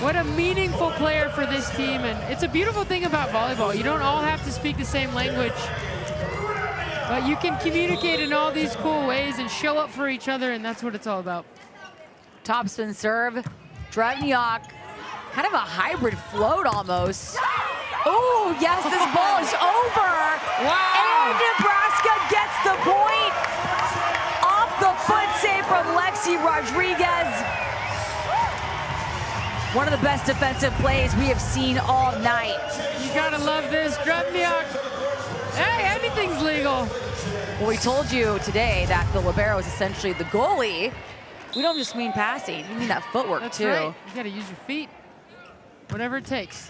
what a meaningful player for this team. And it's a beautiful thing about volleyball. You don't all have to speak the same language, but you can communicate in all these cool ways and show up for each other, and that's what it's all about. Topspin serve, Drevniak, kind of a hybrid float almost. Oh, yes, this ball is over. Wow. And Nebraska gets the point. Off the foot save from Lexi Rodriguez. One of the best defensive plays we have seen all night. You gotta love this, Drevniak. Hey, anything's legal. Well, we told you today that the libero is essentially the goalie. We don't just mean passing, we mean that footwork. That's too. Right. You gotta use your feet, whatever it takes.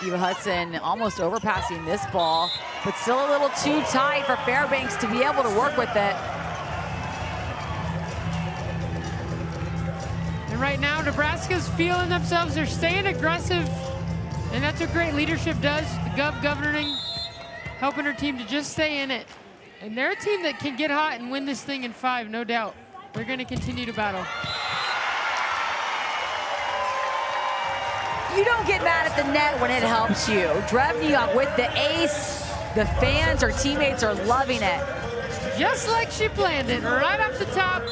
Eva Hudson almost overpassing this ball, but still a little too tight for Fairbanks to be able to work with it. And right now, Nebraska's feeling themselves. They're staying aggressive, and that's what great leadership does. The Gov governing, helping her team to just stay in it. And they're a team that can get hot and win this thing in 5, no doubt. They're gonna continue to battle. You don't get mad at the net when it helps you. Drevniak with the ace. The fans, her teammates are loving it. Just like she planned it, right off the top.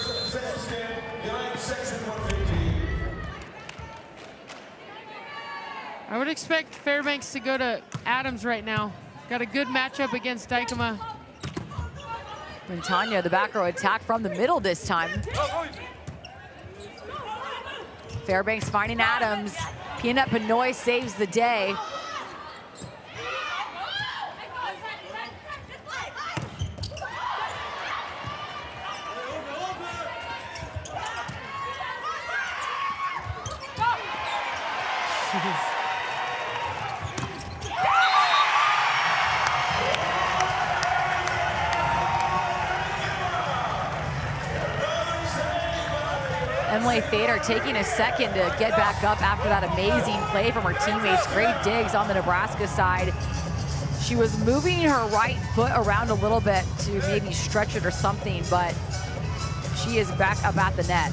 I would expect Fairbanks to go to Adams right now. Got a good matchup against Dykema. Montano, the back row attack from the middle this time. Fairbanks finding Adams. Pina Pinoy saves the day. Emily Thader taking a second to get back up after that amazing play from her teammates. Great digs on the Nebraska side. She was moving her right foot around a little bit to maybe stretch it or something, but she is back up at the net.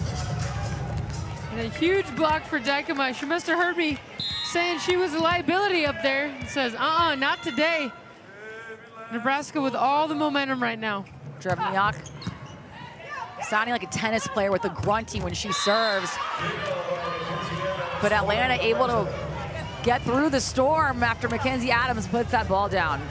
And a huge block for Dykema. She must have heard me saying she was a liability up there. It says, not today. Nebraska with all the momentum right now. Drevniak sounding like a tennis player with a grunting when she serves. But Atlanta able to get through the storm after Mackenzie Adams puts that ball down.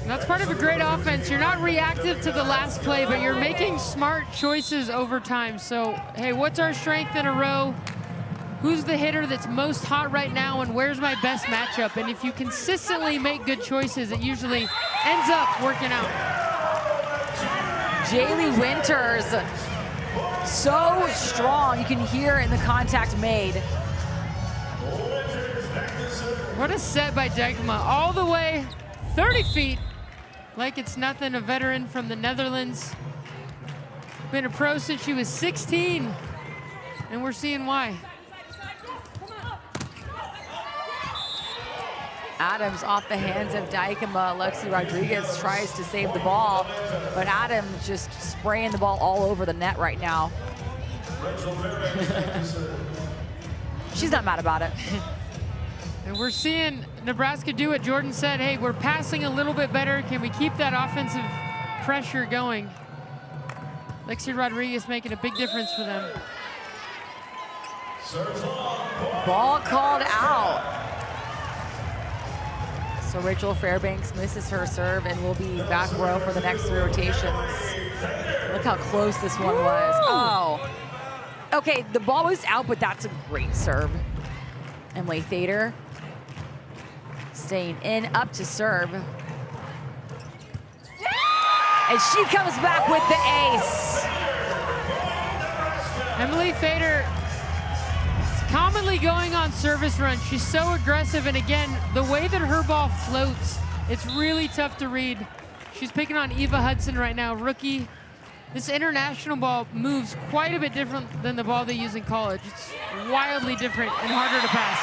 And that's part of a great offense. You're not reactive to the last play, but you're making smart choices over time. So, hey, what's our strength in a row? Who's the hitter that's most hot right now, and where's my best matchup? And if you consistently make good choices, it usually ends up working out. Jaylee Winters, so strong. You can hear in the contact made. What a set by Dijkema, all the way 30 feet, like it's nothing. A veteran from the Netherlands. Been a pro since she was 16, and we're seeing why. Adams off the hands of Dijkema. Lexi Rodriguez tries to save the ball, but Adams just spraying the ball all over the net right now. She's not mad about it. And we're seeing Nebraska do what Jordan said. Hey, we're passing a little bit better. Can we keep that offensive pressure going? Lexi Rodriguez making a big difference for them. Ball called out. So Rachel Fairbanks misses her serve and will be back row for the next 3 rotations. Look how close this one was. Oh. Okay, the ball was out, but that's a great serve. Emily Thader staying in, up to serve. And she comes back with the ace. Emily Thader commonly going on service runs. She's so aggressive, and again, the way that her ball floats, it's really tough to read. She's picking on Eva Hudson right now, rookie. This international ball moves quite a bit different than the ball they use in college. It's wildly different and harder to pass.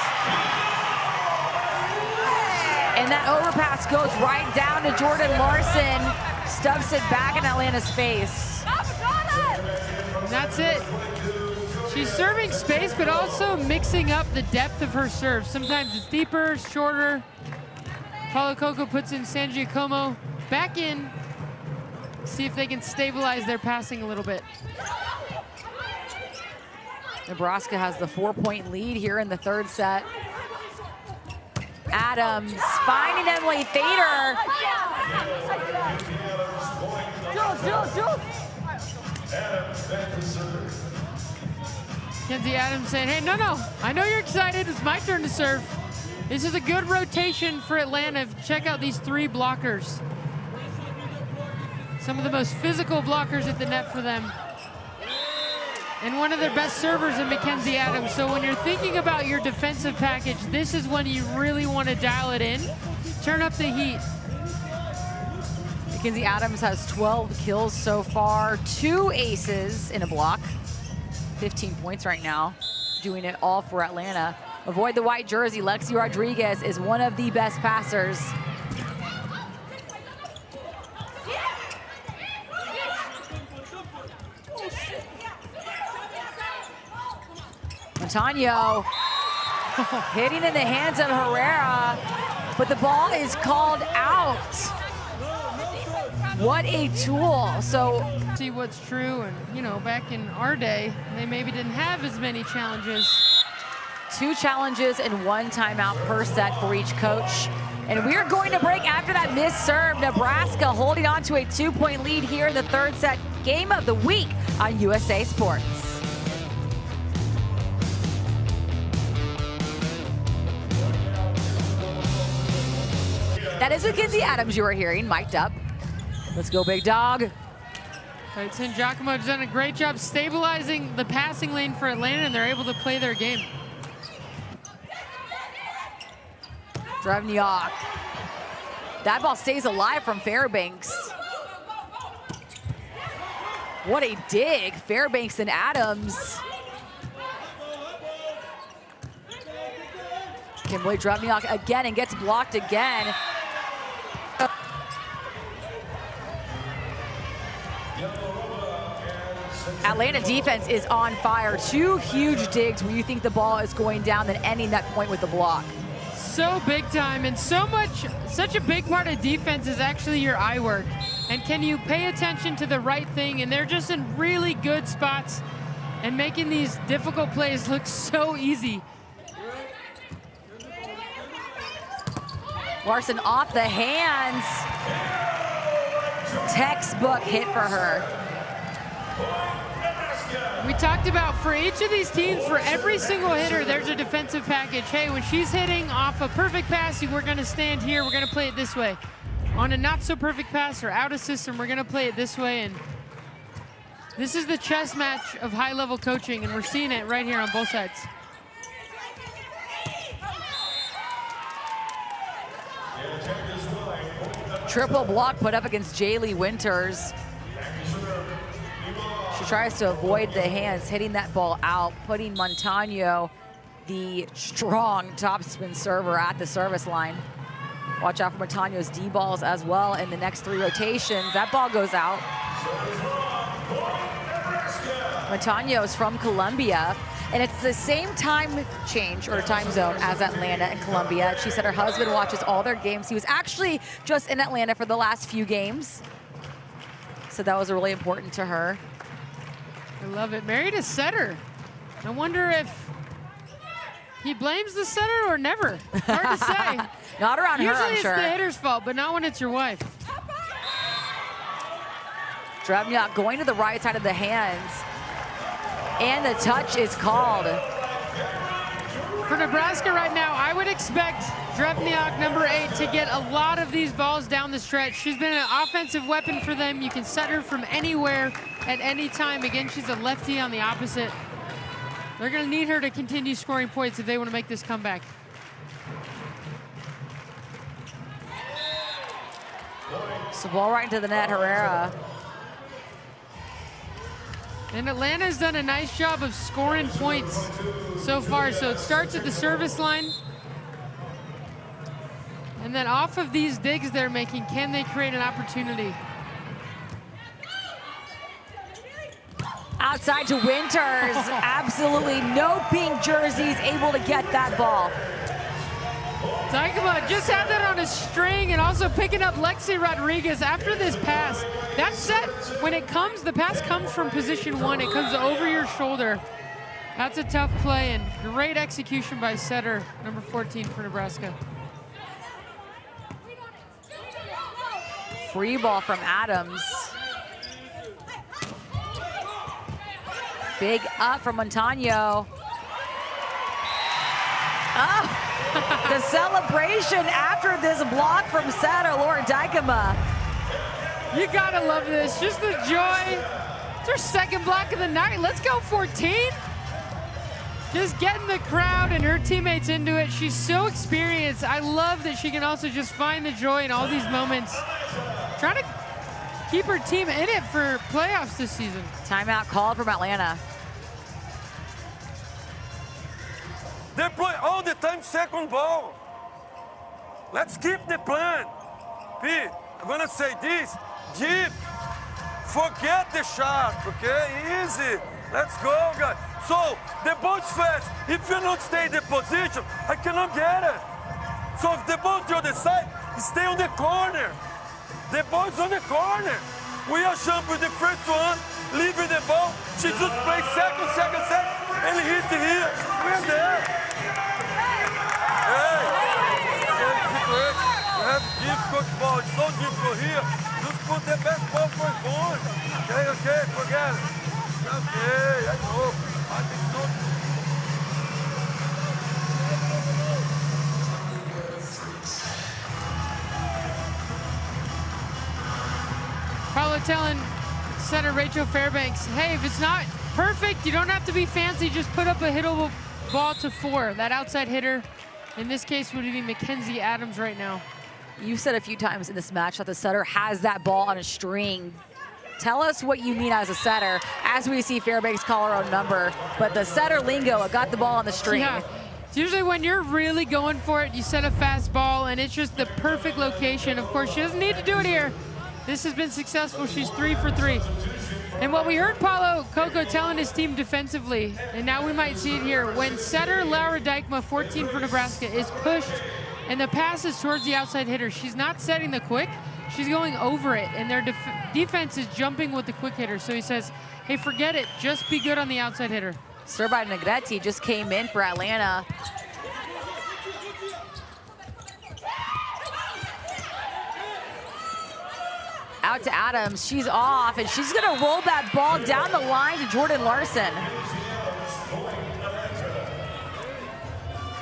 And that overpass goes right down to Jordan Larson, stuffs it back in Atlanta's face. And that's it. She's serving space, but also mixing up the depth of her serve. Sometimes it's deeper, shorter. Paulo Coco puts in San Giacomo back in. See if they can stabilize their passing a little bit. Nebraska has the 4-point lead here in the 3rd set. Adams finding Emily Thader. Kenzie Adams saying, hey, no, I know you're excited. It's my turn to serve. This is a good rotation for Atlanta. Check out these 3 blockers. Some of the most physical blockers at the net for them. And one of their best servers in Mackenzie Adams. So when you're thinking about your defensive package, this is when you really want to dial it in. Turn up the heat. Mackenzie Adams has 12 kills so far, 2 aces in a block. 15 points right now, doing it all for Atlanta. Avoid the white jersey. Lexi Rodriguez is one of the best passers. Montano hitting in the hands of Herrera, but the ball is called out. What a tool. So see what's true, and you know, back in our day, they maybe didn't have as many challenges. 2 challenges and 1 timeout per set for each coach. And we are going to break after that missed serve. Nebraska holding on to a 2-point lead here in the 3rd set. Game of the week on USA Sports. That is Mackenzie Adams you are hearing, mic'd up. Let's go, big dog. Right, San Giacomo has done a great job stabilizing the passing lane for Atlanta, and they're able to play their game. Drevniak. That ball stays alive from Fairbanks. What a dig, Fairbanks and Adams. Kimberly Drevniak again and gets blocked again. Atlanta defense is on fire. 2 huge digs where you think the ball is going down, then ending that point with the block. So big time, and such a big part of defense is actually your eye work. And can you pay attention to the right thing? And they're just in really good spots and making these difficult plays look so easy. Larson off the hands. Textbook hit for her. We talked about for each of these teams, for every single hitter, there's a defensive package. Hey, when she's hitting off a perfect pass, we're going to stand here, we're going to play it this way. On a not so perfect pass or out of system, we're going to play it this way. And this is the chess match of high-level coaching, and we're seeing it right here on both sides. Triple block put up against Jaylee Winters. She tries to avoid the hands, hitting that ball out, putting Montano, the strong topspin server, at the service line. Watch out for Montano's D-balls as well in the next 3 rotations. That ball goes out. Montano is from Colombia, and it's the same time change or time zone as Atlanta and Colombia. She said her husband watches all their games. He was actually just in Atlanta for the last few games, so that was really important to her. I love it. Married a setter. I wonder if he blames the setter or never. Hard to say. Not around her, I'm sure. Usually it's the hitter's fault, but not when it's your wife. Drevniak going to the right side of the hands, and the touch is called. For Nebraska right now, I would expect Drevniak, number 8, to get a lot of these balls down the stretch. She's been an offensive weapon for them. You can set her from anywhere at any time. Again, she's a lefty on the opposite. They're going to need her to continue scoring points if they want to make this comeback. So ball right into the net, Herrera. And Atlanta's done a nice job of scoring points so far. So it starts at the service line. And then off of these digs they're making, can they create an opportunity? Outside to Winters. Absolutely no pink jerseys able to get that ball. Dykema just had that on a string, and also picking up Lexi Rodriguez after this pass. That set, when it comes, the pass comes from position 1. It comes over your shoulder. That's a tough play, and great execution by setter, number 14 for Nebraska. Free ball from Adams. Big up from Montano. Oh, the celebration after this block from setter Laura Dykema. You gotta love this, just the joy. It's her second block of the night. Let's go 14. Just getting the crowd and her teammates into it. She's so experienced. I love that she can also just find the joy in all these moments. Trying to keep her team in it for playoffs this season. Timeout called from Atlanta. They play all the time second ball. Let's keep the plan. P, I'm gonna say this, deep. Forget the shot, okay? Easy. Let's go, guys. So, the ball's fast. If you don't stay in the position, I cannot get it. So if the ball's the other side, stay on the corner. The ball's on the corner. We are jumping the first one, leaving the ball. She just plays second, and hit here. We're there. Hey, we have difficult ball. It's so difficult here. Just put the best ball for one. Okay, forget it. Okay, I know. I think so. Paulo telling center Rachel Fairbanks, hey, if it's not perfect, you don't have to be fancy. Just put up a hittable ball to 4. That outside hitter, in this case, would be Mackenzie Adams right now. You said a few times in this match that the setter has that ball on a string. Tell us what you mean as a setter, as we see Fairbanks call her own number. But the setter lingo got the ball on the string. Yeah. It's usually when you're really going for it, you set a fast ball, and it's just the perfect location. Of course, she doesn't need to do it here. This has been successful. She's 3 for 3. And what we heard Paulo Coco telling his team defensively, and now we might see it here, when setter Laura Dykema, 14 for Nebraska, is pushed and the pass is towards the outside hitter, she's not setting the quick, she's going over it, and their defense is jumping with the quick hitter. So he says, hey, forget it, just be good on the outside hitter. Served by Negretti, just came in for Atlanta. out to Adams. She's off, and she's gonna roll that ball down the line to Jordan Larson.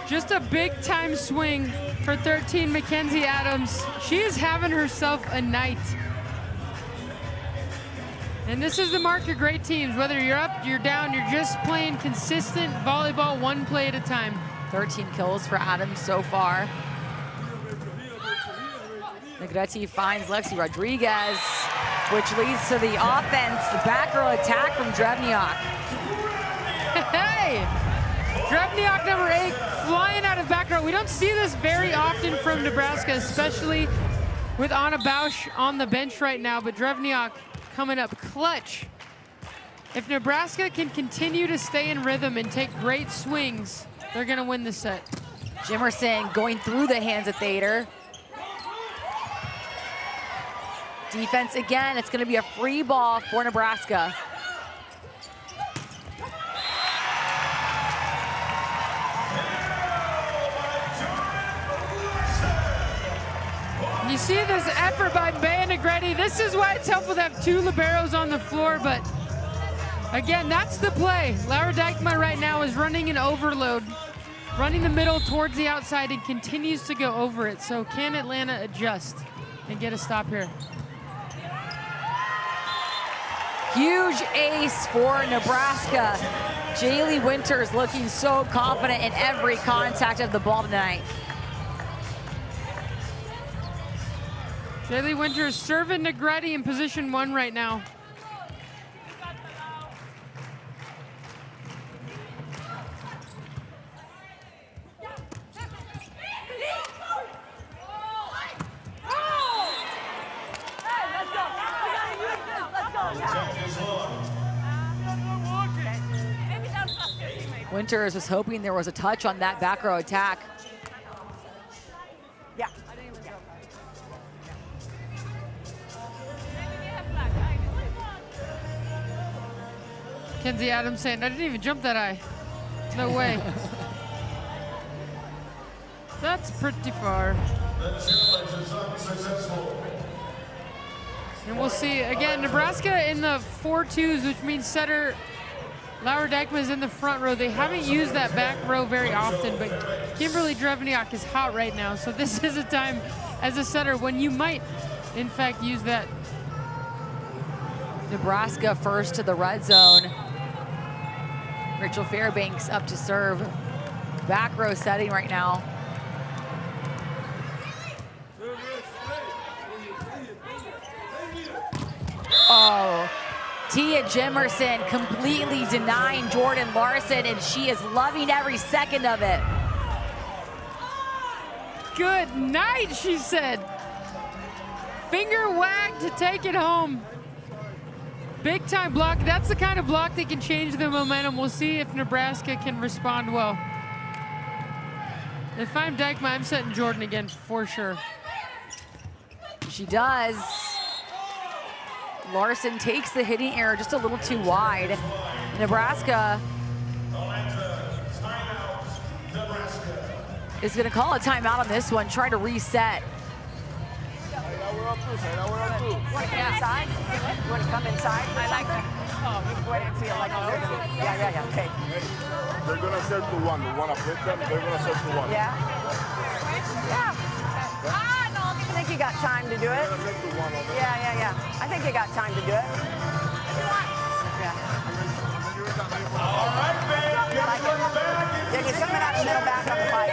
Just a big-time swing for 13, Mackenzie Adams. She is having herself a night. And this is the mark of great teams. Whether you're up, you're down, you're just playing consistent volleyball, one play at a time. 13 kills for Adams so far. Negretti finds Lexi Rodriguez, which leads to the offense. The back row attack from Drevniak. Hey! Drevniak, number 8, flying out of back row. We don't see this very often from Nebraska, especially with Anna Bausch on the bench right now, but Drevniak coming up clutch. If Nebraska can continue to stay in rhythm and take great swings, they're gonna win the set. Jimerson going through the hands of Thader. Defense again, it's gonna be a free ball for Nebraska. You see this effort by Bea Negretti. This is why it's helpful to have 2 liberos on the floor, but again, that's the play. Laura Dykma right now is running an overload, running the middle towards the outside and continues to go over it. So can Atlanta adjust and get a stop here? Huge ace for Nebraska. Jaylee Winters looking so confident in every contact of the ball tonight. Jaylee Winters serving Negretti in position 1 right now. Winters was hoping there was a touch on that back row attack. Yeah. Kenzie Adams saying, I didn't even jump that high. No way. That's pretty far. And we'll see, again, Nebraska in the 4-2s, which means setter Laura Dykma is in the front row. They haven't used that back row very often, but Kimberly Drevniak is hot right now. So this is a time as a setter when you might, in fact, use that. Nebraska first to the red zone. Rachel Fairbanks up to serve. Back row setting right now. Oh, Tia Jimerson completely denying Jordan Larson, and she is loving every second of it. Good night, she said. Finger wag to take it home. Big time block. That's the kind of block that can change the momentum. We'll see if Nebraska can respond well. If I'm Dykma, I'm setting Jordan again for sure. She does. Larson takes the hitting error just a little too wide. Nebraska is going to call a timeout on this one, try to reset. You want to come inside? You want to come inside? I like that. What do you feel like? Yeah, okay. They're going to serve to 1. You want to hit them, they're going to serve to 1. Yeah? Yeah. I think you got time to do it. Yeah. I think you got time to do it. Yeah. All right, man. Yeah, you're coming out the middle back on the fight.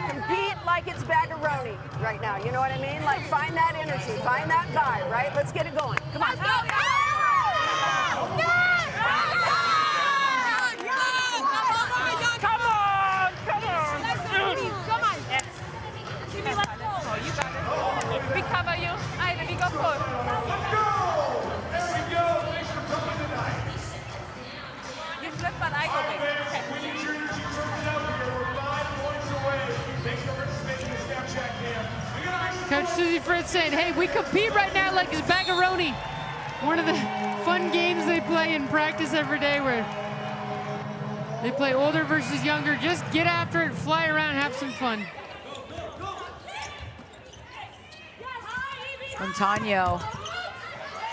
Compete like it's Bagaroni right now. You know what I mean? Like, find that energy, find that vibe, right? Let's get it going. Come on. We cover you. Let me go forward. Let's go! There we go. Thanks for coming tonight. You flip, but I go big. We need your energy turned up here. We're 5 points away. Thanks for participating in the Snapchat cam. We got Coach Susie Fritz saying, hey, we compete right now like it's Bagaroni. One of the fun games they play in practice every day where they play older versus younger. Just get after it, fly around, have some fun. Montano.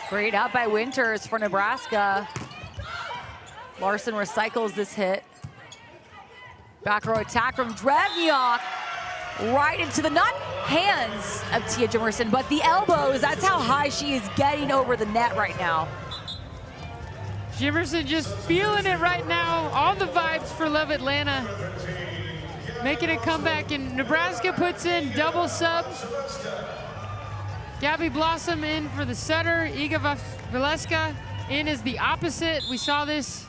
Great out by Winters for Nebraska. Larson recycles this hit. Back row attack from Drevniak. Right into the not hands of Tia Jimerson, but the elbows. That's how high she is getting over the net right now. Jimerson just feeling it right now. All the vibes for Love Atlanta. Making a comeback, and Nebraska puts in double subs. Gabby Blossom in for the setter. Iga Valeska in as the opposite. We saw this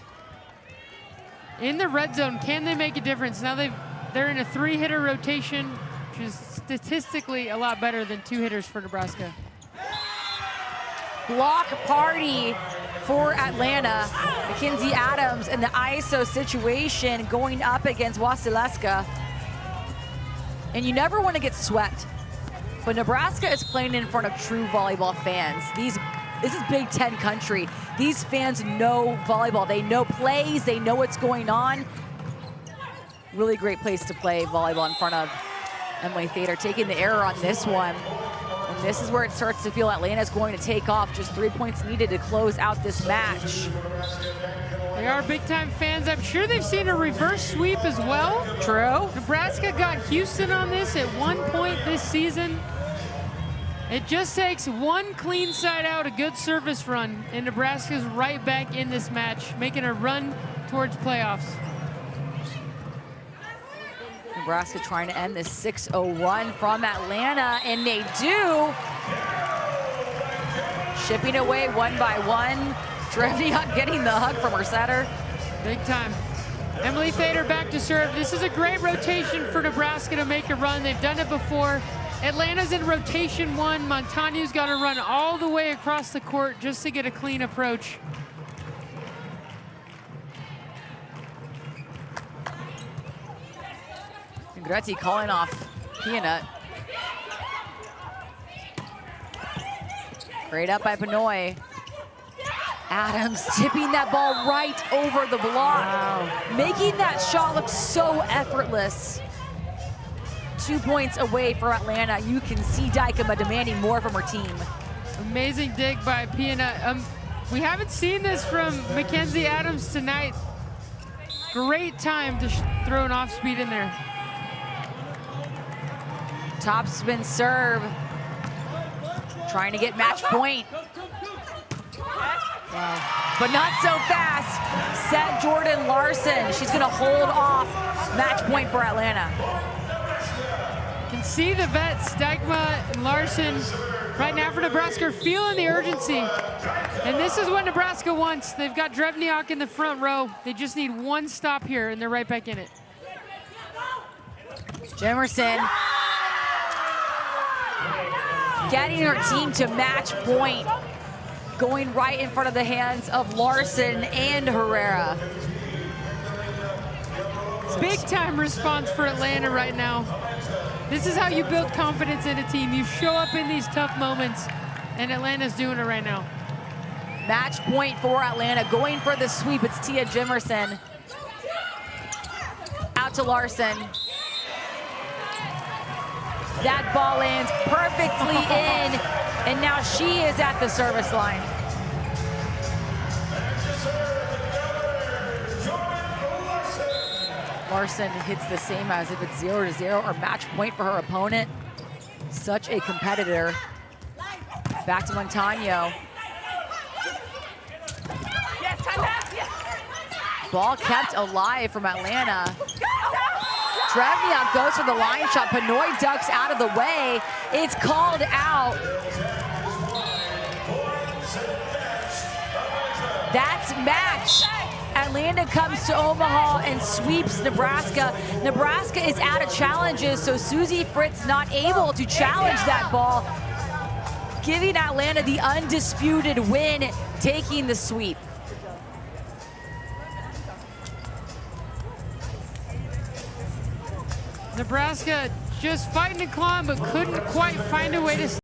in the red zone. Can they make a difference? Now they're in a 3-hitter rotation, which is statistically a lot better than 2 hitters for Nebraska. Block party for Atlanta. Mackenzie Adams in the ISO situation going up against Wasileska. And you never want to get swept. But Nebraska is playing in front of true volleyball fans. This is Big Ten country. These fans know volleyball. They know plays. They know what's going on. Really great place to play volleyball in front of. Emily Thader taking the error on this one. And this is where it starts to feel Atlanta's going to take off. Just 3 points needed to close out this match. They are big-time fans. I'm sure they've seen a reverse sweep as well. True. Nebraska got Houston on this at one point this season. It just takes one clean side out, a good service run, and Nebraska's right back in this match, making a run towards playoffs. Nebraska trying to end this 6-0 from Atlanta, and they do. Shipping away one by one. Drevniak getting the hug from her setter. Big time. Emily Thader back to serve. This is a great rotation for Nebraska to make a run. They've done it before. Atlanta's in rotation 1. Montano's got to run all the way across the court just to get a clean approach. Gretzky calling off Peanut. Great up by Benoit. Adams tipping that ball right over the block. Wow. Making that shot look so effortless. 2 points away for Atlanta. You can see Dykema demanding more from her team. Amazing dig by Peanut. We haven't seen this from Mackenzie Adams tonight. Great time to throw an off speed in there. Top spin serve. Trying to get match point. Wow. But not so fast. Set Jordan Larson. She's going to hold off match point for Atlanta. Can see the vets, Dykema and Larson, right now for Nebraska are feeling the urgency. And this is what Nebraska wants. They've got Drevniak in the front row. They just need one stop here, and they're right back in it. Jimerson getting her team to match point. Going right in front of the hands of Larson and Herrera. Big time response for Atlanta right now. This is how you build confidence in a team. You show up in these tough moments, and Atlanta's doing it right now. Match point for Atlanta. Going for the sweep, it's Tia Jimerson. Out to Larson. That ball lands perfectly in, and now she is at the service line. Larson hits the same as if it's 0-0 or match point for her opponent. Such a competitor. Back to Montano. Ball kept alive from Atlanta. Drevniak goes for the line shot. Benoit ducks out of the way. It's called out. That's match. Atlanta comes to Omaha and sweeps Nebraska. Nebraska is out of challenges, so Susie Fritz not able to challenge that ball, giving Atlanta the undisputed win, taking the sweep. Nebraska just fighting and clawing, but couldn't quite find a way to